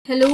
Hello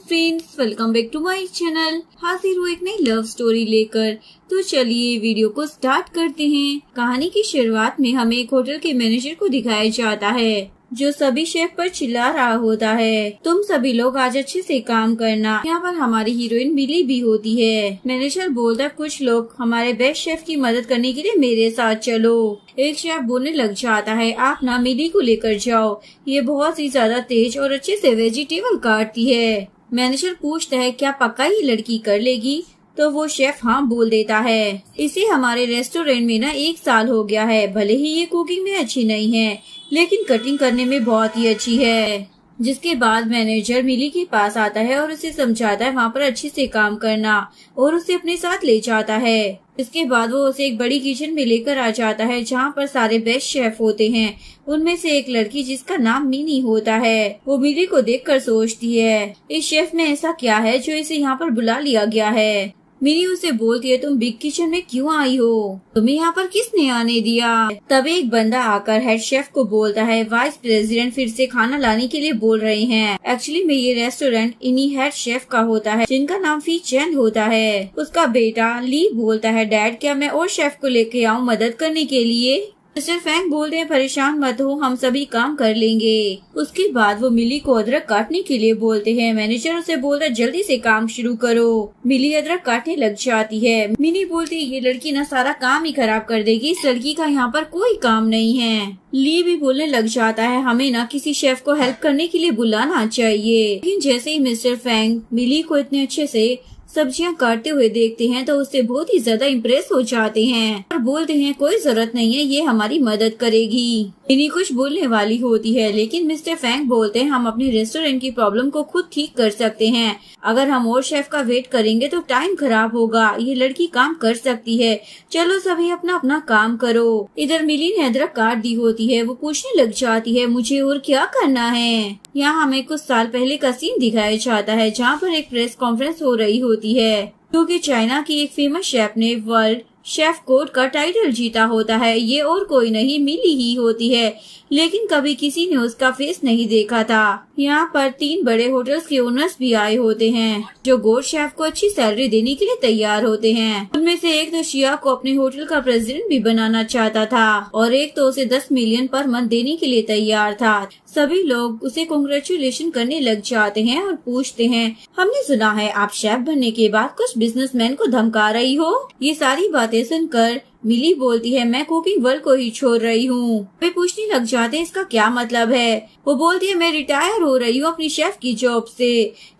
friends, welcome back to my channel. हाजिर हूँ एक नई लव स्टोरी लेकर। तो चलिए वीडियो को स्टार्ट करते हैं। कहानी की शुरुआत में हमें एक होटल के मैनेजर को दिखाया जाता है जो सभी शेफ पर चिल्ला रहा होता है, तुम सभी लोग आज अच्छे से काम करना। यहाँ पर हमारी हीरोइन मिली भी होती है। मैनेजर बोलता, कुछ लोग हमारे बेस्ट शेफ की मदद करने के लिए मेरे साथ चलो। एक शेफ बोलने लग जाता है, आप ना मिली को लेकर जाओ, ये बहुत ही ज्यादा तेज और अच्छे से वेजिटेबल काटती है। मैनेजर पूछता है, क्या पक्का ये लड़की कर लेगी? तो वो शेफ हाँ बोल देता है। इसे हमारे रेस्टोरेंट में ना 1 साल हो गया है। भले ही ये कुकिंग में अच्छी नहीं है, लेकिन कटिंग करने में बहुत ही अच्छी है। जिसके बाद मैनेजर मिली के पास आता है और उसे समझाता है वहाँ पर अच्छे से काम करना और उसे अपने साथ ले जाता है। इसके बाद वो उसे एक बड़ी किचन में लेकर आ जाता है जहाँ पर सारे बेस्ट शेफ होते हैं। उनमें से एक लड़की जिसका नाम मिनी होता है, वो मिली को देखकर सोचती है, इस शेफ में ऐसा क्या है जो इसे यहाँ पर बुला लिया गया है। मिनी उसे बोलती है, तुम बिग किचन में क्यों आई हो? तुम्हें यहाँ पर किसने आने दिया? तब एक बंदा आकर हेड शेफ को बोलता है, वाइस प्रेसिडेंट फिर से खाना लाने के लिए बोल रहे हैं। एक्चुअली में ये रेस्टोरेंट इन्हीं हेड शेफ का होता है जिनका नाम फी चैन होता है। उसका बेटा ली बोलता है, डैड क्या मैं और शेफ को लेके आऊँ मदद करने के लिए? मिस्टर फैंग बोलते हैं, परेशान मत हो, हम सभी काम कर लेंगे। उसके बाद वो मिली को अदरक काटने के लिए बोलते हैं। मैनेजर उसे बोलता है, जल्दी से काम शुरू करो। मिली अदरक काटने लग जाती है। मिनी बोलती है, ये लड़की ना सारा काम ही खराब कर देगी, इस लड़की का यहाँ पर कोई काम नहीं है। ली भी बोलने लग जाता है, हमें ना किसी शेफ को हेल्प करने के लिए बुलाना चाहिए। लेकिन जैसे ही मिस्टर फैंग मिली को इतने अच्छे से सब्जियां काटते हुए देखते हैं तो उससे बहुत ही ज्यादा इम्प्रेस हो जाते हैं और बोलते हैं, कोई जरूरत नहीं है, ये हमारी मदद करेगी। मिनी कुछ बोलने वाली होती है, लेकिन मिस्टर फैंग बोलते हैं, हम अपने रेस्टोरेंट की प्रॉब्लम को खुद ठीक कर सकते हैं। अगर हम और शेफ का वेट करेंगे तो टाइम खराब होगा। ये लड़की काम कर सकती है, चलो सभी अपना अपना काम करो। इधर मिली ने अदरक काट दी होती है। वो पूछने लग जाती है, मुझे और क्या करना है? यहाँ हमें कुछ साल पहले का सीन दिखाया जाता है जहाँ पर एक प्रेस कॉन्फ्रेंस हो रही होती है क्योंकि चाइना की एक फेमस शेफ ने वर्ल्ड शेफ कोड का टाइटल जीता होता है। ये और कोई नहीं मिली ही होती है, लेकिन कभी किसी ने उसका फेस नहीं देखा था। यहाँ पर 3 बड़े होटल्स के ओनर्स भी आए होते हैं जो गोल्ड शेफ को अच्छी सैलरी देने के लिए तैयार होते हैं। उनमें से एक तो शिया को अपने होटल का प्रेसिडेंट भी बनाना चाहता था और एक तो उसे 10 मिलियन पर मंथ देने के लिए तैयार था। सभी लोग उसे कांग्रेचुलेशन करने लग जाते हैं और पूछते हैं, हमने सुना है आप शेफ बनने के बाद कुछ बिजनेसमैन को धमका रही हो। ये सारी बातें सुनकर मिली बोलती है, मैं कुकिंग वर्ल्ड को ही छोड़ रही हूँ। वे पूछने लग जाते हैं, इसका क्या मतलब है? वो बोलती है, मैं रिटायर हो रही हूँ अपनी शेफ की जॉब से।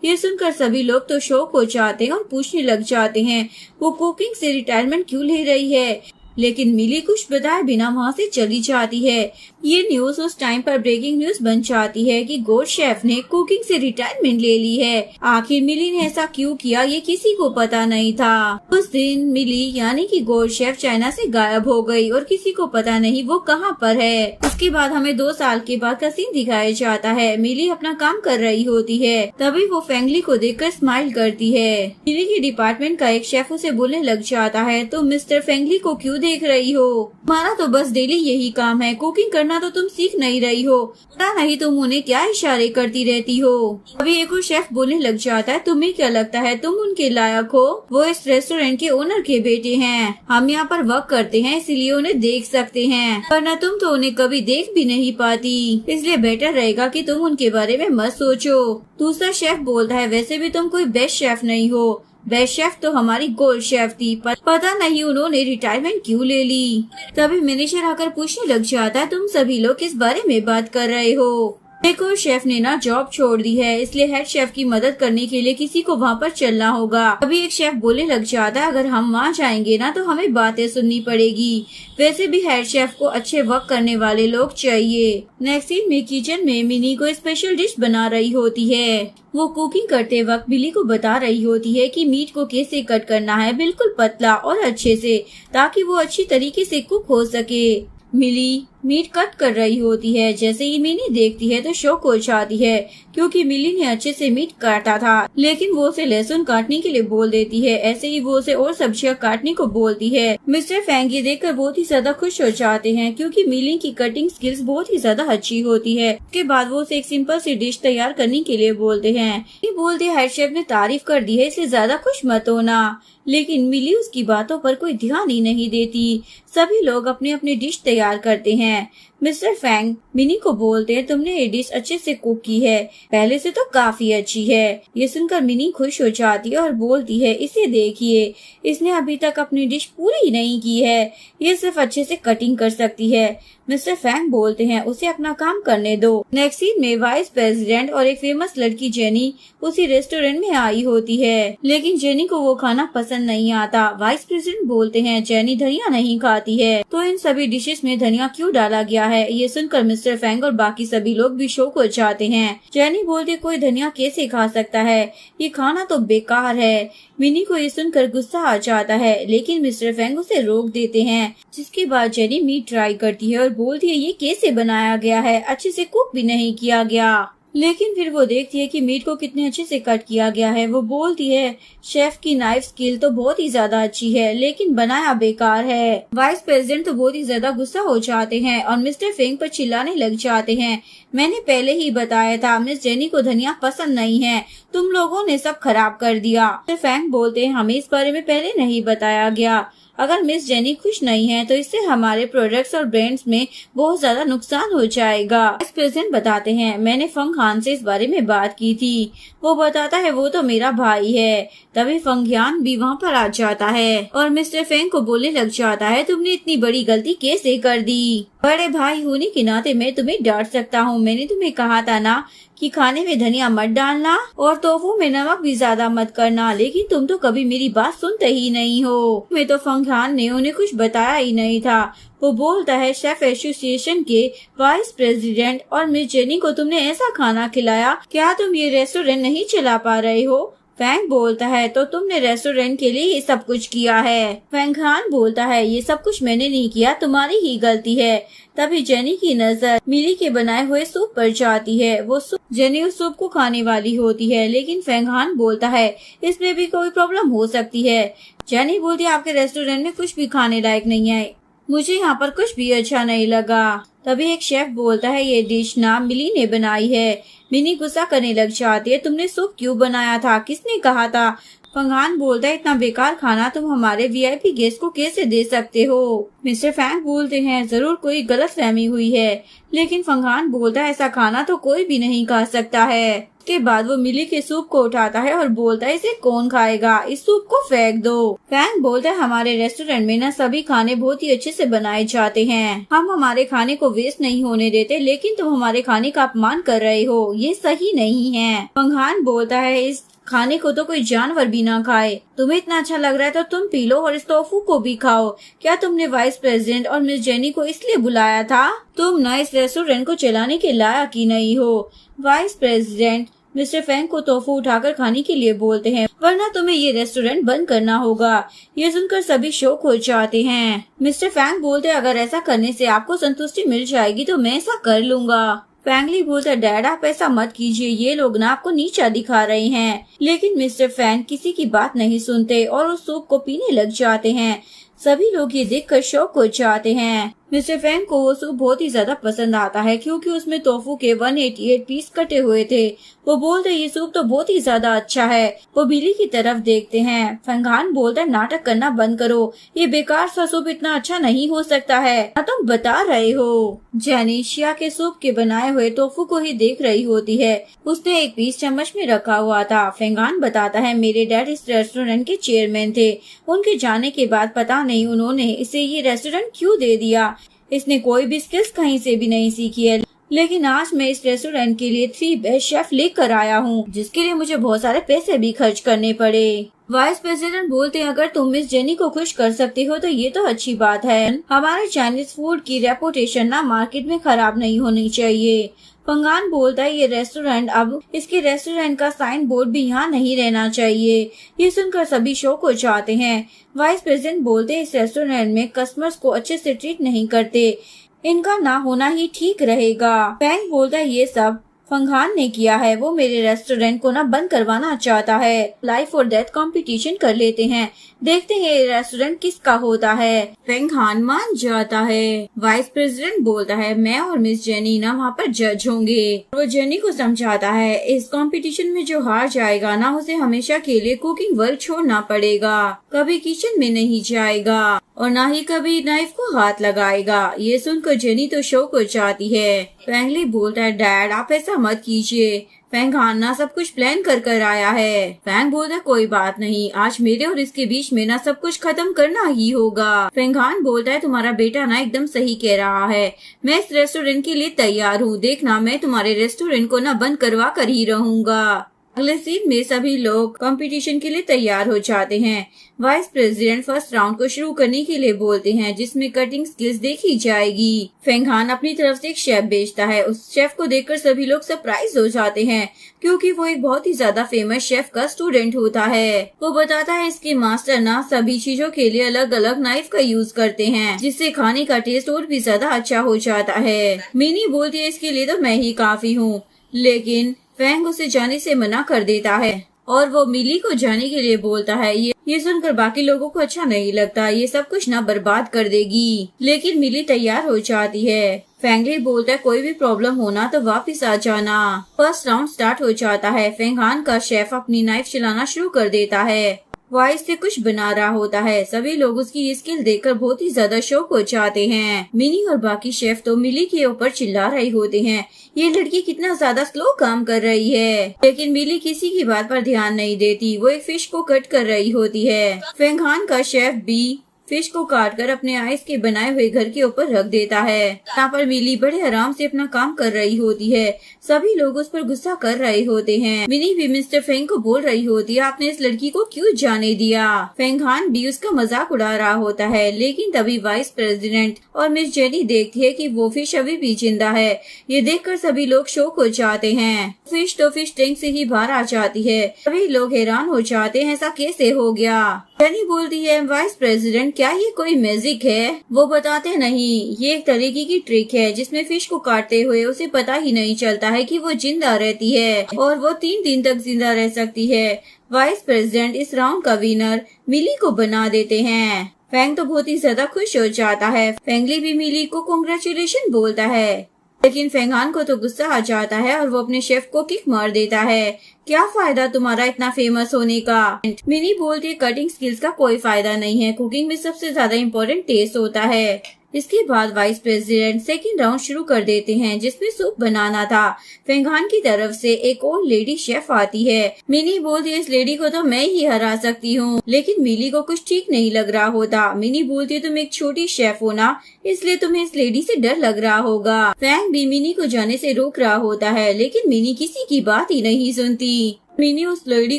ये सुनकर सभी लोग तो शॉक हो जाते हैं और पूछने लग जाते हैं, वो कुकिंग से रिटायरमेंट क्यों ले रही है? लेकिन मिली कुछ बताए बिना वहाँ से चली जाती है। ये न्यूज उस टाइम पर ब्रेकिंग न्यूज बन जाती है कि गोल्ड शेफ ने कुकिंग से रिटायरमेंट ले ली है। आखिर मिली ने ऐसा क्यों किया ये किसी को पता नहीं था। उस दिन मिली यानी कि गोल्ड शेफ चाइना से गायब हो गई और किसी को पता नहीं वो कहाँ पर है। उसके बाद हमें 2 साल के बाद का सीन दिखाया जाता है। मिली अपना काम कर रही होती है, तभी वो फैंगली को देखकर स्माइल करती है। मिली के डिपार्टमेंट का एक शेफ उसे बोलने लग जाता है, तुम मिस्टर फैंगली को क्यों देख रही हो? तुम्हारा तो बस डेली यही काम है, कुकिंग करना तो तुम सीख नहीं रही हो। पता नहीं तुम उन्हें क्या इशारे करती रहती हो। अभी एक और शेफ बोलने लग जाता है, तुम्हें क्या लगता है तुम उनके लायक हो? वो इस रेस्टोरेंट के ओनर के बेटे हैं। हम यहाँ पर वर्क करते हैं इसलिए उन्हें देख सकते हैं, वरना तुम तो उन्हें कभी देख भी नहीं पाती। इसलिए बेटर रहेगा कि तुम उनके बारे में मत सोचो। दूसरा शेफ बोलता है, वैसे भी तुम कोई बेस्ट शेफ नहीं हो, बेस्ट शेफ तो हमारी गोल्ड शेफ थी, पर पता नहीं उन्होंने रिटायरमेंट क्यों ले ली। तभी मैनेजर आकर पूछने लग जाता है, तुम सभी लोग किस बारे में बात कर रहे हो? एक और शेफ ने ना जॉब छोड़ दी है, इसलिए हेड शेफ की मदद करने के लिए किसी को वहाँ पर चलना होगा। अभी एक शेफ बोलने लग जाता है, अगर हम वहाँ जाएंगे ना तो हमें बातें सुननी पड़ेगी। वैसे भी हेड शेफ को अच्छे वर्क करने वाले लोग चाहिए। नेक्स्ट सीन में किचन में मिनी को स्पेशल डिश बना रही होती है। वो कुकिंग करते वक्त बिली को बता रही होती है कि मीट को कैसे कट करना है, बिल्कुल पतला और अच्छे से, ताकि वो अच्छी तरीके से कुक हो सके। मिली मीट कट कर रही होती है। जैसे ही मिनी देखती है तो शॉक हो जाती है, क्योंकि मिली ने अच्छे से मीट काटा था, लेकिन वो उसे लहसुन काटने के लिए बोल देती है। ऐसे ही वो उसे और सब्जियां काटने को बोलती है। मिस्टर फैंग ये देखकर बहुत ही ज्यादा खुश हो जाते हैं, क्योंकि मिली की कटिंग स्किल्स बहुत ही ज्यादा अच्छी होती है। उसके बाद वो उसे एक सिंपल सी डिश तैयार करने के लिए बोलते हैं। ये बोलते हेड शेफ ने तारीफ कर दी है, इसलिए ज्यादा खुश मत होना। लेकिन मिली उसकी बातों पर कोई ध्यान ही नहीं देती। सभी लोग अपनी अपनी डिश तैयार करते हैं। मिस्टर फैंग मिनी को बोलते हैं, तुमने ये डिश अच्छे से कुक की है, पहले से तो काफी अच्छी है। ये सुनकर मिनी खुश हो जाती है और बोलती है, इसे देखिए, इसने अभी तक अपनी डिश पूरी नहीं की है, ये सिर्फ अच्छे से कटिंग कर सकती है। मिस्टर फैंग बोलते हैं, उसे अपना काम करने दो। नेक्स्ट सीन में वाइस प्रेसिडेंट और एक फेमस लड़की जेनी उसी रेस्टोरेंट में आई होती है, लेकिन जेनी को वो खाना पसंद नहीं आता। वाइस प्रेसिडेंट बोलते हैं, जेनी धनिया नहीं खाती है, तो इन सभी डिशेस में धनिया क्यों डाला गया है? ये सुनकर मिस्टर फैंग और बाकी सभी लोग भी शॉक हो जाते हैं। जेनी बोलती, कोई धनिया कैसे खा सकता है, ये खाना तो बेकार है। मिनी को ये सुनकर गुस्सा आ जाता है, लेकिन मिस्टर फैंग उसे रोक देते हैं। जिसके बाद जेनी मीट ट्राई करती है और बोलती है, ये कैसे बनाया गया है, अच्छे से कुक भी नहीं किया गया। लेकिन फिर वो देखती है कि मीट को कितने अच्छे से कट किया गया है। वो बोलती है, शेफ की नाइफ स्किल तो बहुत ही ज्यादा अच्छी है, लेकिन बनाया बेकार है। वाइस प्रेसिडेंट तो बहुत ही ज्यादा गुस्सा हो जाते हैं और मिस्टर फैंग पर चिल्लाने लग जाते हैं। मैंने पहले ही बताया था, मिस जेनी को धनिया पसंद नहीं है, तुम लोगों ने सब खराब कर दिया। मिस्टर फैंग बोलते हैं, हमें इस बारे में पहले नहीं बताया गया। अगर मिस जेनी खुश नहीं है तो इससे हमारे प्रोडक्ट्स और ब्रांड्स में बहुत ज्यादा नुकसान हो जाएगा। वाइस प्रेसिडेंट बताते हैं, मैंने फंग हान से इस बारे में बात की थी, वो बताता है वो तो मेरा भाई है। तभी फंग हान भी वहाँ पर आ जाता है और मिस्टर फैंग को बोलने लग जाता है, तुमने इतनी बड़ी गलती कैसे कर दी? बड़े भाई होने के नाते मैं तुम्हें डांट सकता हूँ, मैंने तुम्हें कहा था ना कि खाने में धनिया मत डालना और टोफू में नमक भी ज्यादा मत करना, लेकिन तुम तो कभी मेरी बात सुनते ही नहीं हो। मैं तो फंग हान ने उन्हें कुछ बताया ही नहीं था। वो बोलता है, शेफ एसोसिएशन के वाइस प्रेसिडेंट और मिस जेनी को तुमने ऐसा खाना खिलाया, क्या तुम ये रेस्टोरेंट नहीं चला पा रहे हो? फैंग बोलता है, तो तुमने रेस्टोरेंट के लिए ये सब कुछ किया है। फैंग हान बोलता है, ये सब कुछ मैंने नहीं किया, तुम्हारी ही गलती है। तभी जेनी की नजर मिली के बनाए हुए सूप पर जाती है। वो सूप जेनी उस सूप को खाने वाली होती है, लेकिन फैंग हान बोलता है, इसमें भी कोई प्रॉब्लम हो सकती है। जेनी बोलती है, आपके रेस्टोरेंट में कुछ भी खाने लायक नहीं है, मुझे यहाँ पर कुछ भी अच्छा नहीं लगा। तभी एक शेफ बोलता है, ये डिश ना मिली ने बनाई है। मिनी गुस्सा करने लग जाती है, तुमने सूप क्यों बनाया था, किसने कहा था? फंग हान बोलता है, इतना बेकार खाना तुम हमारे वीआईपी गेस्ट को कैसे दे सकते हो? मिस्टर फैंग बोलते हैं, जरूर कोई गलतफहमी हुई है। लेकिन फंग हान बोलता है, ऐसा खाना तो कोई भी नहीं खा सकता है। उसके बाद वो मिली के सूप को उठाता है और बोलता है, इसे कौन खाएगा, इस सूप को फेंक दो। फैंग बोलता है, हमारे रेस्टोरेंट में ना सभी खाने बहुत ही अच्छे से बनाए जाते हैं, हम हमारे खाने को वेस्ट नहीं होने देते, लेकिन तुम हमारे खाने का अपमान कर रहे हो, ये सही नहीं है। फंग हान बोलता है, इस खाने को तो कोई जानवर भी ना खाए, तुम्हें इतना अच्छा लग रहा है तो तुम पी लो और इस टोफू को भी खाओ। क्या तुमने वाइस प्रेसिडेंट और मिस जेनी को इसलिए बुलाया था? तुम ना इस रेस्टोरेंट को चलाने के लायक ही नहीं हो। वाइस प्रेसिडेंट मिस्टर फैंग को टोफू उठाकर खाने के लिए बोलते हैं, वरना तुम्हें ये रेस्टोरेंट बंद करना होगा। ये सुनकर सभी शॉक हो जाते हैं। मिस्टर फैंग बोलते हैं, अगर ऐसा करने से आपको संतुष्टि मिल जाएगी तो मैं ऐसा कर लूंगा। फैंगली बोलता, डैड आप ऐसा मत कीजिए, ये लोग ना आपको नीचा दिखा रहे हैं। लेकिन मिस्टर फैंग किसी की बात नहीं सुनते और उस सूप को पीने लग जाते हैं। सभी लोग ये देखकर शॉक हो जाते हैं। मिस्टर फैंग को वो सूप बहुत ही ज्यादा पसंद आता है, क्योंकि उसमें टोफू के 188 पीस कटे हुए थे। वो बोलते, ये सूप तो बहुत ही ज्यादा अच्छा है। वो बिली की तरफ देखते हैं। फैंग हान बोलता, नाटक करना बंद करो, ये बेकार सा सूप इतना अच्छा नहीं हो सकता है, ना तुम बता रहे हो। जेनी शिया के सूप के बनाए हुए टोफू को ही देख रही होती है। उसने एक पीस चम्मच में रखा हुआ था। फैंग हान बताता है, मेरे डैड इस रेस्टोरेंट के चेयरमैन थे, उनके जाने के बाद पता नहीं उन्होंने इसे ये रेस्टोरेंट क्यों दे दिया। इसने कोई भी स्किल्स कहीं से भी नहीं सीखी है, लेकिन आज मैं इस रेस्टोरेंट के लिए 3 बेस्ट शेफ लेकर आया हूँ, जिसके लिए मुझे बहुत सारे पैसे भी खर्च करने पड़े। वाइस प्रेसिडेंट बोलते हैं, अगर तुम मिस जेनी को खुश कर सकते हो तो ये तो अच्छी बात है। हमारे चाइनीज फूड की रेपुटेशन ना मार्केट में खराब नहीं होनी चाहिए। फंग हान बोलता है, ये रेस्टोरेंट अब इसके रेस्टोरेंट का साइन बोर्ड भी यहाँ नहीं रहना चाहिए। ये सुनकर सभी शॉक हो जाते हैं। वाइस प्रेसिडेंट बोलते हैं, इस रेस्टोरेंट में कस्टमर्स को अच्छे से ट्रीट नहीं करते, इनका ना होना ही ठीक रहेगा। फैंग बोलता है ये सब फंगहान ने किया है, वो मेरे रेस्टोरेंट को ना बंद करवाना चाहता है। लाइफ और डेथ कंपटीशन कर लेते हैं, देखते हैं ये रेस्टोरेंट किसका होता है। फंगहान मान जाता है। वाइस प्रेसिडेंट बोलता है मैं और मिस जेनी ना वहाँ पर जज होंगे। वो जेनी को समझाता है इस कंपटीशन में जो हार जाएगा ना उसे हमेशा के लिए कुकिंग वर्क छोड़ना पड़ेगा, कभी किचन में नहीं जाएगा और ना ही कभी नाइफ को हाथ लगाएगा। ये सुनकर जेनी तो शौक हो जाती है। फैंगली बोलता है डैड आप ऐसा मत कीजिए, फैंगहान ना सब कुछ प्लान कर आया है। फैंग बोलता है कोई बात नहीं, आज मेरे और इसके बीच में ना सब कुछ खत्म करना ही होगा। फैंगहान बोलता है तुम्हारा बेटा ना एकदम सही कह रहा है, मैं इस रेस्टोरेंट के लिए तैयार हूँ, देखना मैं तुम्हारे रेस्टोरेंट को ना बंद करवा कर ही रहूंगा। अगले सीन में सभी लोग कंपटीशन के लिए तैयार हो जाते हैं। वाइस प्रेसिडेंट फर्स्ट राउंड को शुरू करने के लिए बोलते हैं जिसमें कटिंग स्किल्स देखी जाएगी। फैंगहान अपनी तरफ से एक शेफ भेजता है। उस शेफ को देखकर सभी लोग सरप्राइज हो जाते हैं क्योंकि वो एक बहुत ही ज्यादा फेमस शेफ का स्टूडेंट होता है। वो बताता है इसके मास्टर ना सभी चीजों के लिए अलग अलग नाइफ का यूज करते हैं जिससे खाने का टेस्ट और भी ज्यादा अच्छा हो जाता है। मिनी बोलती है इसके लिए तो मैं ही काफी हूँ, लेकिन फैंग उसे जाने से मना कर देता है और वो मिली को जाने के लिए बोलता है। ये सुनकर बाकी लोगों को अच्छा नहीं लगता, ये सब कुछ ना बर्बाद कर देगी, लेकिन मिली तैयार हो जाती है। फैंगली बोलता है कोई भी प्रॉब्लम होना तो वापस आ जाना। फर्स्ट राउंड स्टार्ट हो जाता है। फैंगहान का शेफ अपनी नाइफ चलाना शुरू कर देता है। वाइस से कुछ बना रहा होता है। सभी लोग उसकी ये स्किल देखकर बहुत ही ज्यादा शौक हो जाते हैं। मिनी और बाकी शेफ तो मिली के ऊपर चिल्ला रहे होते हैं, ये लड़की कितना ज्यादा स्लो काम कर रही है, लेकिन मिली किसी की बात पर ध्यान नहीं देती। वो एक फिश को कट कर रही होती है। फैंगहान का शेफ भी फिश को काटकर अपने आइस के बनाए हुए घर के ऊपर रख देता है। यहाँ पर मिली बड़े आराम से अपना काम कर रही होती है। सभी लोग उस पर गुस्सा कर रहे होते हैं। मिनी भी मिस्टर फेंग को बोल रही होती है आपने इस लड़की को क्यों जाने दिया। फैंगहान भी उसका मजाक उड़ा रहा होता है, लेकिन तभी वाइस प्रेसिडेंट और मिस जेनी देखती है कि वो फिश अभी भी जिंदा है। ये देखकर सभी लोग शॉक हो जाते हैं। फिश टैंक से ही बाहर आ जाती है। सभी लोग हैरान हो जाते हैं ऐसा कैसे हो गया। जेनी बोलती है वाइस प्रेसिडेंट क्या ये कोई मैजिक है। वो बताते नहीं, ये एक तरीके की ट्रिक है जिसमें फिश को काटते हुए उसे पता ही नहीं चलता है कि वो जिंदा रहती है और वो 3 दिन तक जिंदा रह सकती है। वाइस प्रेसिडेंट इस राउंड का विनर मिली को बना देते हैं। फैंग तो बहुत ही ज्यादा खुश हो जाता है। फैंगली भी मिली को कांग्रेचुलेशन बोलता है, लेकिन फैंगहान को तो गुस्सा आ जाता है और वो अपने शेफ को किक मार देता है। क्या फायदा तुम्हारा इतना फेमस होने का। मिनी बोलती है कटिंग स्किल्स का कोई फायदा नहीं है, कुकिंग में सबसे ज्यादा इम्पोर्टेंट टेस्ट होता है। इसके बाद वाइस प्रेसिडेंट सेकंड राउंड शुरू कर देते हैं जिसमें सूप बनाना था। फैंगहान की तरफ से एक और लेडी शेफ आती है। मिनी बोलती है इस लेडी को तो मैं ही हरा सकती हूँ, लेकिन मिली को कुछ ठीक नहीं लग रहा होता। मिनी बोलती है तुम एक छोटी शेफ हो ना, इसलिए तुम्हें इस लेडी से डर लग रहा होगा। फैंग भी मिनी को जाने से रोक रहा होता है, लेकिन मिनी किसी की बात ही नहीं सुनती। मिनी उस लेडी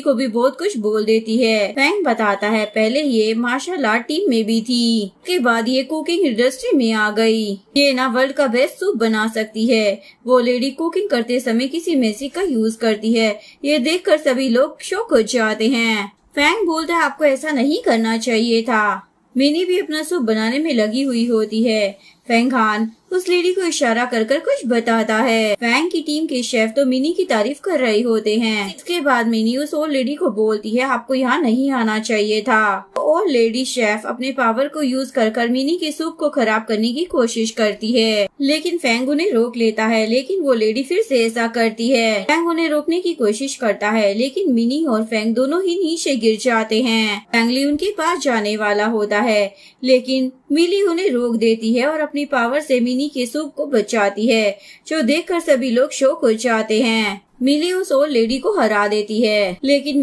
को भी बहुत कुछ बोल देती है। फैंग बताता है पहले ये मार्शल आर्ट टीम में भी थी, उसके बाद ये कुकिंग इंडस्ट्री में आ गई। ये ना वर्ल्ड का बेस्ट सूप बना सकती है। वो लेडी कुकिंग करते समय किसी मैजिक का यूज करती है। ये देखकर सभी लोग शॉक हो जाते हैं। फैंग बोलता है आपको ऐसा नहीं करना चाहिए था। मिनी भी अपना सूप बनाने में लगी हुई होती है। फैंगहान उस लेडी को इशारा कर कुछ बताता है। फैंग की टीम के शेफ तो मिनी की तारीफ कर रहे होते हैं। इसके बाद मिनी उस ओल्ड लेडी को बोलती है आपको यहाँ नहीं आना चाहिए था। ओल्ड लेडी शेफ अपने पावर को यूज कर मिनी के सूप को खराब करने की कोशिश करती है, लेकिन फैंग उन्हें रोक लेता है। लेकिन वो लेडी फिर से ऐसा करती है। फैंग उन्हें रोकने की कोशिश करता है, लेकिन मिनी और फैंग दोनों ही नीचे गिर जाते हैं। फैंगली उनके पास जाने वाला होता है, लेकिन मिली उन्हें रोक देती है और अपनी पावर से मिनी के सूप को बचाती है, जो देखकर सभी लोग शॉक हो जाते हैं। मिली उस ओल्ड लेडी को हरा देती है, लेकिन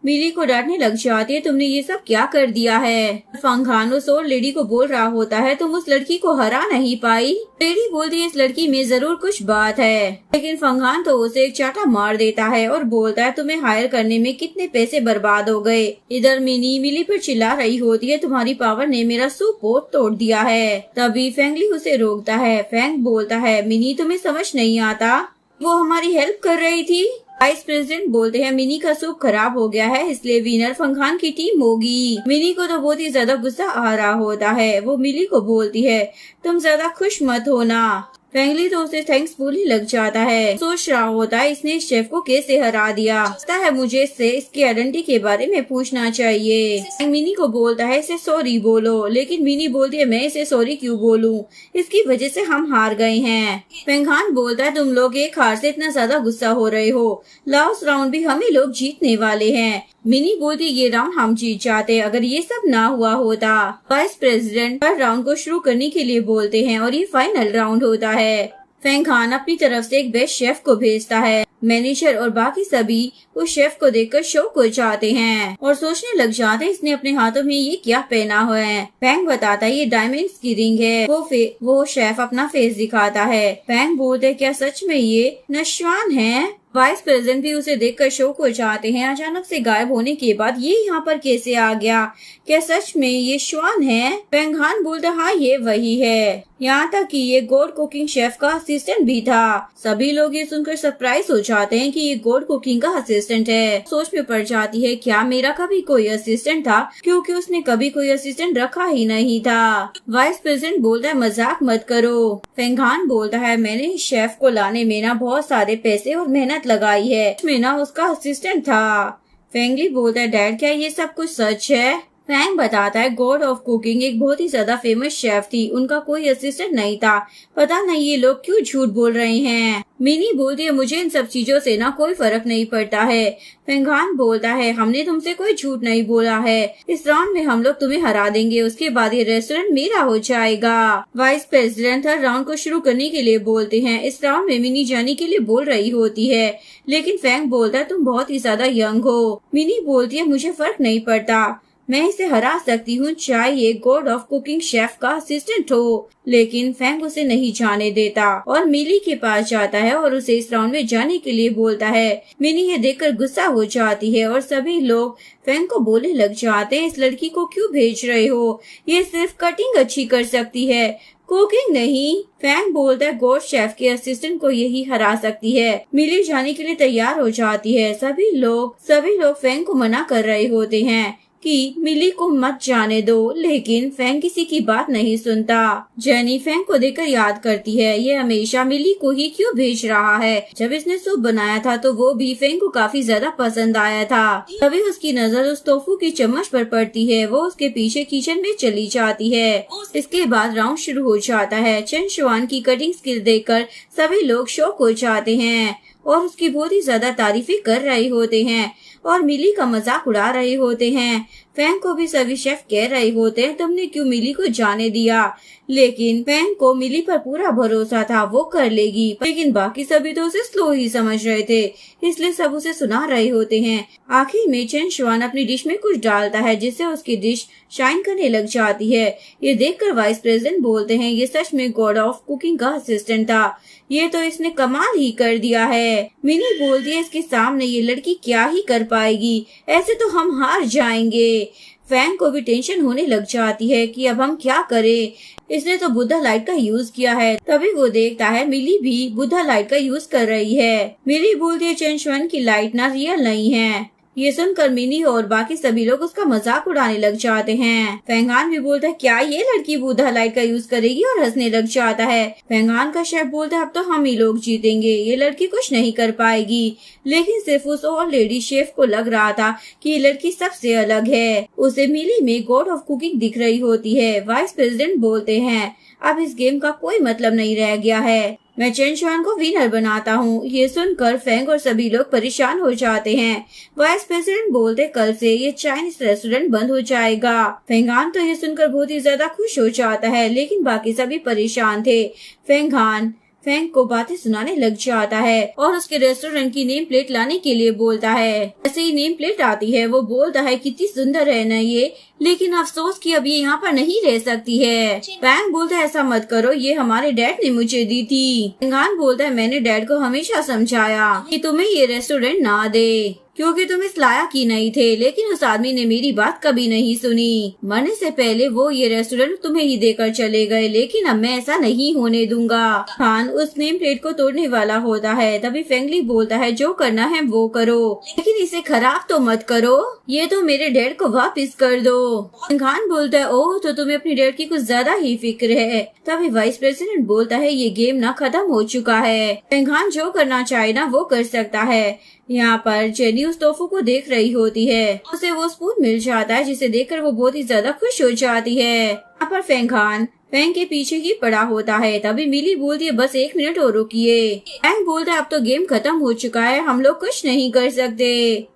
मिली को डांटने लग जाती है तुमने ये सब क्या कर दिया है। फैंगहान उस ओल्ड लेडी को बोल रहा होता है तुम उस लड़की को हरा नहीं पाई। लेडी बोलती है इस लड़की में जरूर कुछ बात है, लेकिन फैंगहान तो उसे एक चाटा मार देता है और बोलता है तुम्हें हायर करने में कितने पैसे बर्बाद हो गए। इधर मिली पर चिल्ला रही होती है तुम्हारी पावर ने मेरा सूप पोट तोड़ दिया है। तभी फैंगली उसे रोकता है। फैंग बोलता है मिनी तुम्हें समझ नहीं आता, वो हमारी हेल्प कर रही थी। वाइस प्रेसिडेंट बोलते हैं मिनी का सूप खराब हो गया है, इसलिए विनर फंगहान की टीम होगी। मिनी को तो बहुत ही ज्यादा गुस्सा आ रहा होता है। वो मिली को बोलती है तुम ज्यादा खुश मत होना। फेंगली तो उसे थैंक्स बोलने लग जाता है। सोच रहा होता है इसने इस शेफ को कैसे हरा दिया। लगता है मुझे इससे इसकी आइडेंटिटी के बारे में पूछना चाहिए। मिनी को बोलता है इसे सॉरी बोलो, लेकिन मिनी बोलती है मैं इसे सॉरी क्यों बोलूं, इसकी वजह से हम हार गए हैं। फंगहान बोलता है तुम लोग एक हार से इतना ज्यादा गुस्सा हो रहे हो, लास्ट राउंड भी हम ही लोग जीतने वाले हैं। मिनी बोलती ये राउंड हम जीत जाते अगर ये सब ना हुआ होता। वाइस प्रेसिडेंट हर राउंड को शुरू करने के लिए बोलते हैं और ये फाइनल राउंड होता है। फंगहान अपनी तरफ से एक बेस्ट शेफ को भेजता है। मैनेजर और बाकी सभी उस शेफ को देखकर शौक हो जाते हैं और सोचने लग जाते हैं इसने अपने हाथों में ये क्या पहना हुआ है। फैंग बताता है ये डायमंड्स की रिंग है। वो शेफ अपना फेस दिखाता है। फैंग बोलते क्या सच में ये नशवान है। वाइस प्रेसिडेंट भी उसे देखकर शौक हो जाते हैं। अचानक से गायब होने के बाद ये यहाँ पर कैसे आ गया, क्या सच में ये श्वान है। फंगहान बोलता हाँ ये वही है, यहाँ तक कि ये गॉड कुकिंग शेफ का असिस्टेंट भी था। सभी लोग ये सुनकर सरप्राइज हो जाते हैं कि ये गॉड कुकिंग का असिस्टेंट है। सोच में पड़ जाती है क्या मेरा कभी कोई असिस्टेंट था, क्योंकि उसने कभी कोई असिस्टेंट रखा ही नहीं था। वाइस प्रेसिडेंट बोलता है मजाक मत करो। फंगहान बोलता है मैंने इस शेफ को लाने में ना बहुत सारे पैसे और मेहनत लगाई है, मैं ना उसका असिस्टेंट था। फेंगली बोलता है डैड क्या ये सब कुछ सच है। फैंग बताता है गॉड ऑफ कुकिंग एक बहुत ही ज्यादा फेमस शेफ थी, उनका कोई असिस्टेंट नहीं था। पता नहीं ये लोग क्यों झूठ बोल रहे हैं। मिनी बोलती है मुझे इन सब चीजों से ना कोई फर्क नहीं पड़ता है। फंगहान बोलता है हमने तुमसे कोई झूठ नहीं बोला है, इस राउंड में हम लोग तुम्हें हरा देंगे, उसके बाद ये रेस्टोरेंट मेरा हो जाएगा। वाइस प्रेसिडेंट हर राउंड को शुरू करने के लिए बोलते हैं। इस राउंड में मिनी जाने के लिए बोल रही होती है, लेकिन फैंग बोलता है तुम बहुत ही ज्यादा यंग हो। मिनी बोलती है मुझे फर्क नहीं पड़ता, मैं इसे हरा सकती हूँ चाहे ये गॉड ऑफ कुकिंग शेफ का असिस्टेंट हो। लेकिन फैंग उसे नहीं जाने देता और मिली के पास जाता है और उसे इस राउंड में जाने के लिए बोलता है। मिनी ये देखकर गुस्सा हो जाती है और सभी लोग फैंग को बोलने लग जाते हैं इस लड़की को क्यों भेज रहे हो, ये सिर्फ कटिंग अच्छी कर सकती है, कुकिंग नहीं। फैंग बोलता है गॉड शेफ के असिस्टेंट को यही हरा सकती है। मिली जाने के लिए तैयार हो जाती है। सभी लोग फैंग को मना कर रहे होते हैं कि मिली को मत जाने दो, लेकिन फैंग किसी की बात नहीं सुनता। जेनी फैंग को देखकर याद करती है ये हमेशा मिली को ही क्यों भेज रहा है। जब इसने सूप बनाया था तो वो भी फैंग को काफी ज्यादा पसंद आया था। तभी उसकी नजर उस टोफू की चम्मच पर पड़ती है। वो उसके पीछे किचन में चली जाती है। इसके बाद राउंड शुरू हो जाता है। चेन शुआन की कटिंग स्किल देखकर सभी लोग शॉक हो जाते हैं और उसकी बहुत ही ज्यादा तारीफें कर रहे होते हैं और मिली का मजाक उड़ा रहे होते हैं। फैंग को भी सभी शेफ कह रहे होते हैं तुमने क्यों मिली को जाने दिया, लेकिन फैंग को मिली पर पूरा भरोसा था वो कर लेगी। लेकिन बाकी सभी तो उसे स्लो ही समझ रहे थे, इसलिए सब उसे सुना रहे होते हैं। आखिर में चेन शुआन अपनी डिश में कुछ डालता है जिससे उसकी डिश शाइन करने लग जाती है। ये देखकर वाइस प्रेसिडेंट बोलते हैं ये सच में गॉड ऑफ कुकिंग का असिस्टेंट था, ये तो इसने कमाल ही कर दिया है। मिनी बोलती है इसके सामने ये लड़की क्या ही कर पाएगी, ऐसे तो हम हार जाएंगे। फैंग को भी टेंशन होने लग जाती है कि अब हम क्या करें, इसने तो बुद्धा लाइट का यूज किया है। तभी वो देखता है मिली भी बुद्धा लाइट का यूज कर रही है। मिली बोलती है चेन शुआन की लाइट ना रियल नहीं है। ये सुनकर मिनी और बाकी सभी लोग उसका मजाक उड़ाने लग जाते हैं। फंगहान भी बोलता है क्या ये लड़की बुद्धा लाइट का यूज करेगी और हंसने लग जाता है। फंगहान का शेफ बोलता है अब तो हम ही लोग जीतेंगे, ये लड़की कुछ नहीं कर पाएगी। लेकिन सिर्फ उस और लेडी शेफ को लग रहा था कि ये लड़की सबसे अलग है। उसे मिली में गॉड ऑफ कुकिंग दिख रही होती है। वाइस प्रेसिडेंट बोलते हैं अब इस गेम का कोई मतलब नहीं रह गया है, मैं चेन शुआन को विनर बनाता हूँ। ये सुनकर फैंग और सभी लोग परेशान हो जाते हैं। वाइस प्रेसिडेंट बोलते कल से ये चाइनीज रेस्टोरेंट बंद हो जाएगा। फंगहान तो ये सुनकर बहुत ही ज्यादा खुश हो जाता है, लेकिन बाकी सभी परेशान थे। फंगहान फैंग को बातें सुनाने लग जाता है और उसके रेस्टोरेंट की नेम प्लेट लाने के लिए बोलता है। जैसे ही नेम प्लेट आती है वो बोलता है कितनी सुंदर है ना ये, लेकिन अफसोस कि अब ये यहाँ पर नहीं रह सकती है। फैंग बोलता है ऐसा मत करो, ये हमारे डैड ने मुझे दी थी। फंगहान बोलता है मैंने डैड को हमेशा समझाया कि तुम्हें ये रेस्टोरेंट ना दे, क्योंकि तुम इस लायक ही नहीं थे, लेकिन उस आदमी ने मेरी बात कभी नहीं सुनी। मरने से पहले वो ये रेस्टोरेंट तुम्हें ही देकर चले गए, लेकिन अब मैं ऐसा नहीं होने दूंगा। खान उस नेम प्लेट को तोड़ने वाला होता है, तभी फेंगली बोलता है जो करना है वो करो, लेकिन इसे खराब तो मत करो, ये तो मेरे डैड को वापस कर दो। खान बोलता है ओह तो तुम्हें अपनी डैड की कुछ ज्यादा ही फिक्र है। तभी वाइस प्रेसिडेंट बोलता है ये गेम ना खत्म हो चुका है, खान जो करना चाहे ना वो कर सकता है। यहाँ पर जेनी उस तोहफे को देख रही होती है, उसे वो स्पून मिल जाता है जिसे देखकर वो बहुत ही ज्यादा खुश हो जाती है। यहाँ पर खान फैंग के पीछे ही पड़ा होता है। तभी मिली बोलती है बस 1 मिनट और रुकिए। फैंग बोलता है अब तो गेम खत्म हो चुका है, हम लोग कुछ नहीं कर सकते।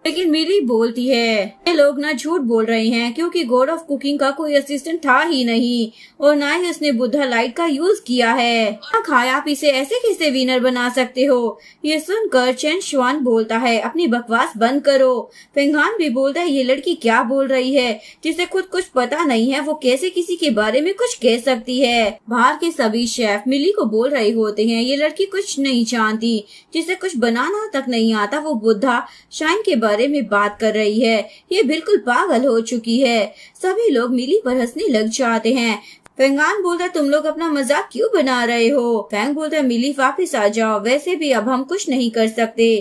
लेकिन मिली बोलती है ये लोग ना झूठ बोल रहे हैं, क्योंकि गॉड ऑफ कुकिंग का कोई असिस्टेंट था ही नहीं और ना ही उसने बुद्धा लाइट का यूज किया है। खाया आप इसे ऐसे कैसे विनर बना सकते हो। ये सुनकर चेन शुआन बोलता है अपनी बकवास बंद करो। फेंगान भी बोलता है ये लड़की क्या बोल रही है, जिसे खुद कुछ पता नहीं है वो कैसे किसी के बारे में कुछ कह सकती है। बाहर के सभी शेफ मिली को बोल रहे होते हैं ये लड़की कुछ नहीं जानती, जिसे कुछ बनाना तक नहीं आता, वो बुद्धा शाइन के बारे में बात कर रही है, ये बिल्कुल पागल हो चुकी है। सभी लोग मिली पर हंसने लग जाते हैं। फेंगान बोलता है तुम लोग अपना मजाक क्यों बना रहे हो। फैंग बोलता है मिली वापिस आ जाओ, वैसे भी अब हम कुछ नहीं कर सकते।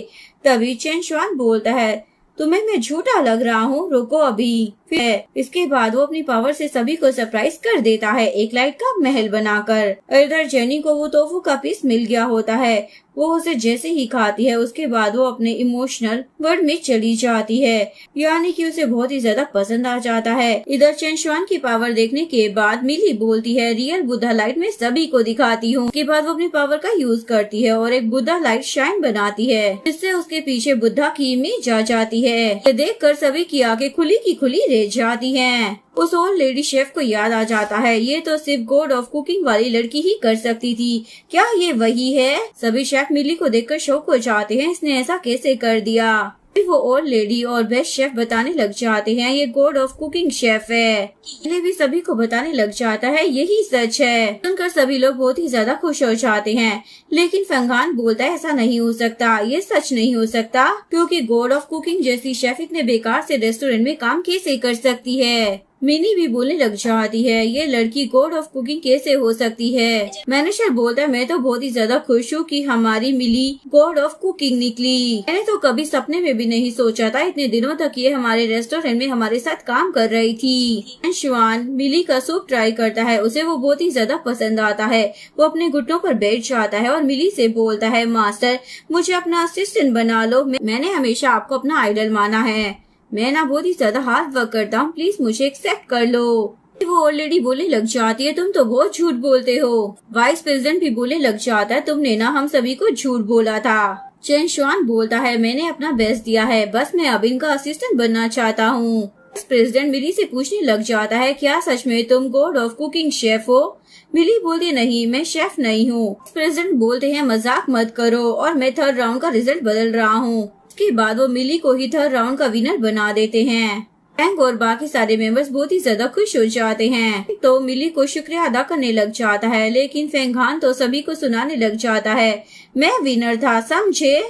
तभी चेन शुआन बोलता है तुम्हें मैं झूठा लग रहा हूँ, रुको अभी। फिर इसके बाद वो अपनी पावर से सभी को सरप्राइज कर देता है एक लाइट का महल बनाकर। इधर जेनी को वो तोफू का पीस मिल गया होता है, वो उसे जैसे ही खाती है उसके बाद वो अपने इमोशनल वर्ल्ड में चली जाती है, यानी कि उसे बहुत ही ज्यादा पसंद आ जाता है। इधर चेन शुआन की पावर देखने के बाद मिली बोलती है रियल बुद्धा लाइट में सभी को दिखाती हूँ। उसके बाद वो अपनी पावर का यूज करती है और एक बुद्धा लाइट शाइन बनाती है, जिससे उसके पीछे बुद्धा की इमेज आ जाती है। ये देखकर सभी की आंखें खुली की खुली रह जाती हैं। उस ओल्ड लेडी शेफ को याद आ जाता है ये तो सिर्फ गॉड ऑफ कुकिंग वाली लड़की ही कर सकती थी, क्या ये वही है। सभी शेफ मिली को देखकर शौक हो जाते हैं, इसने ऐसा कैसे कर दिया। फिर वो ओल्ड लेडी और बेस्ट शेफ बताने लग जाते हैं ये गॉड ऑफ कुकिंग शेफ है। ये भी सभी को बताने लग जाता है यही सच है। सुनकर सभी लोग बहुत ही ज्यादा खुश हो जाते हैं, लेकिन फेंगान बोलता है ऐसा नहीं हो सकता, ये सच नहीं हो सकता, क्योंकि गॉड ऑफ कुकिंग जैसी शेफ इतने बेकार से रेस्टोरेंट में काम कैसे कर सकती है। मिनी भी बोलने लग जाती है ये लड़की गॉड ऑफ कुकिंग कैसे हो सकती है। मैनेजर बोलता है मैं तो बहुत ही ज्यादा खुश हूँ कि हमारी मिली गॉड ऑफ कुकिंग निकली, मैंने तो कभी सपने में भी नहीं सोचा था इतने दिनों तक ये हमारे रेस्टोरेंट में हमारे साथ काम कर रही थी। शुआन मिली का सूप ट्राई करता है, उसे वो बहुत ही ज्यादा पसंद आता है। वो अपने घुटनों पर बैठ जाता है और मिली से बोलता है मास्टर मुझे अपना असिस्टेंट बना लो, मैंने हमेशा आपको अपना आइडल माना है, मैं ना बहुत ही ज्यादा हार्ड वर्क करता हूँ, प्लीज मुझे एक्सेप्ट कर लो। वो ऑलरेडी बोलने लग जाती है तुम तो बहुत झूठ बोलते हो। वाइस प्रेसिडेंट भी बोलने लग जाता है तुमने ना हम सभी को झूठ बोला था। चेन शुआन बोलता है मैंने अपना बेस्ट दिया है, बस मैं अब इनका असिस्टेंट बनना चाहता हूँ। प्रेसिडेंट मिली से पूछने लग जाता है क्या सच में तुम गॉड ऑफ कुकिंग शेफ हो। मिली बोलती नहीं मैं शेफ नहीं हूँ। प्रेसिडेंट बोलते हैं मजाक मत करो और मैं 3rd राउंड का रिजल्ट बदल रहा हूँ। उसके बाद वो मिली को ही 3rd राउंड का विनर बना देते हैं। फैंग और बाकी सारे मेंबर्स बहुत ही ज्यादा खुश हो जाते हैं, तो मिली को शुक्रिया अदा करने लग जाता है, लेकिन फेंगान तो सभी को सुनाने लग जाता है मैं विनर था समझे।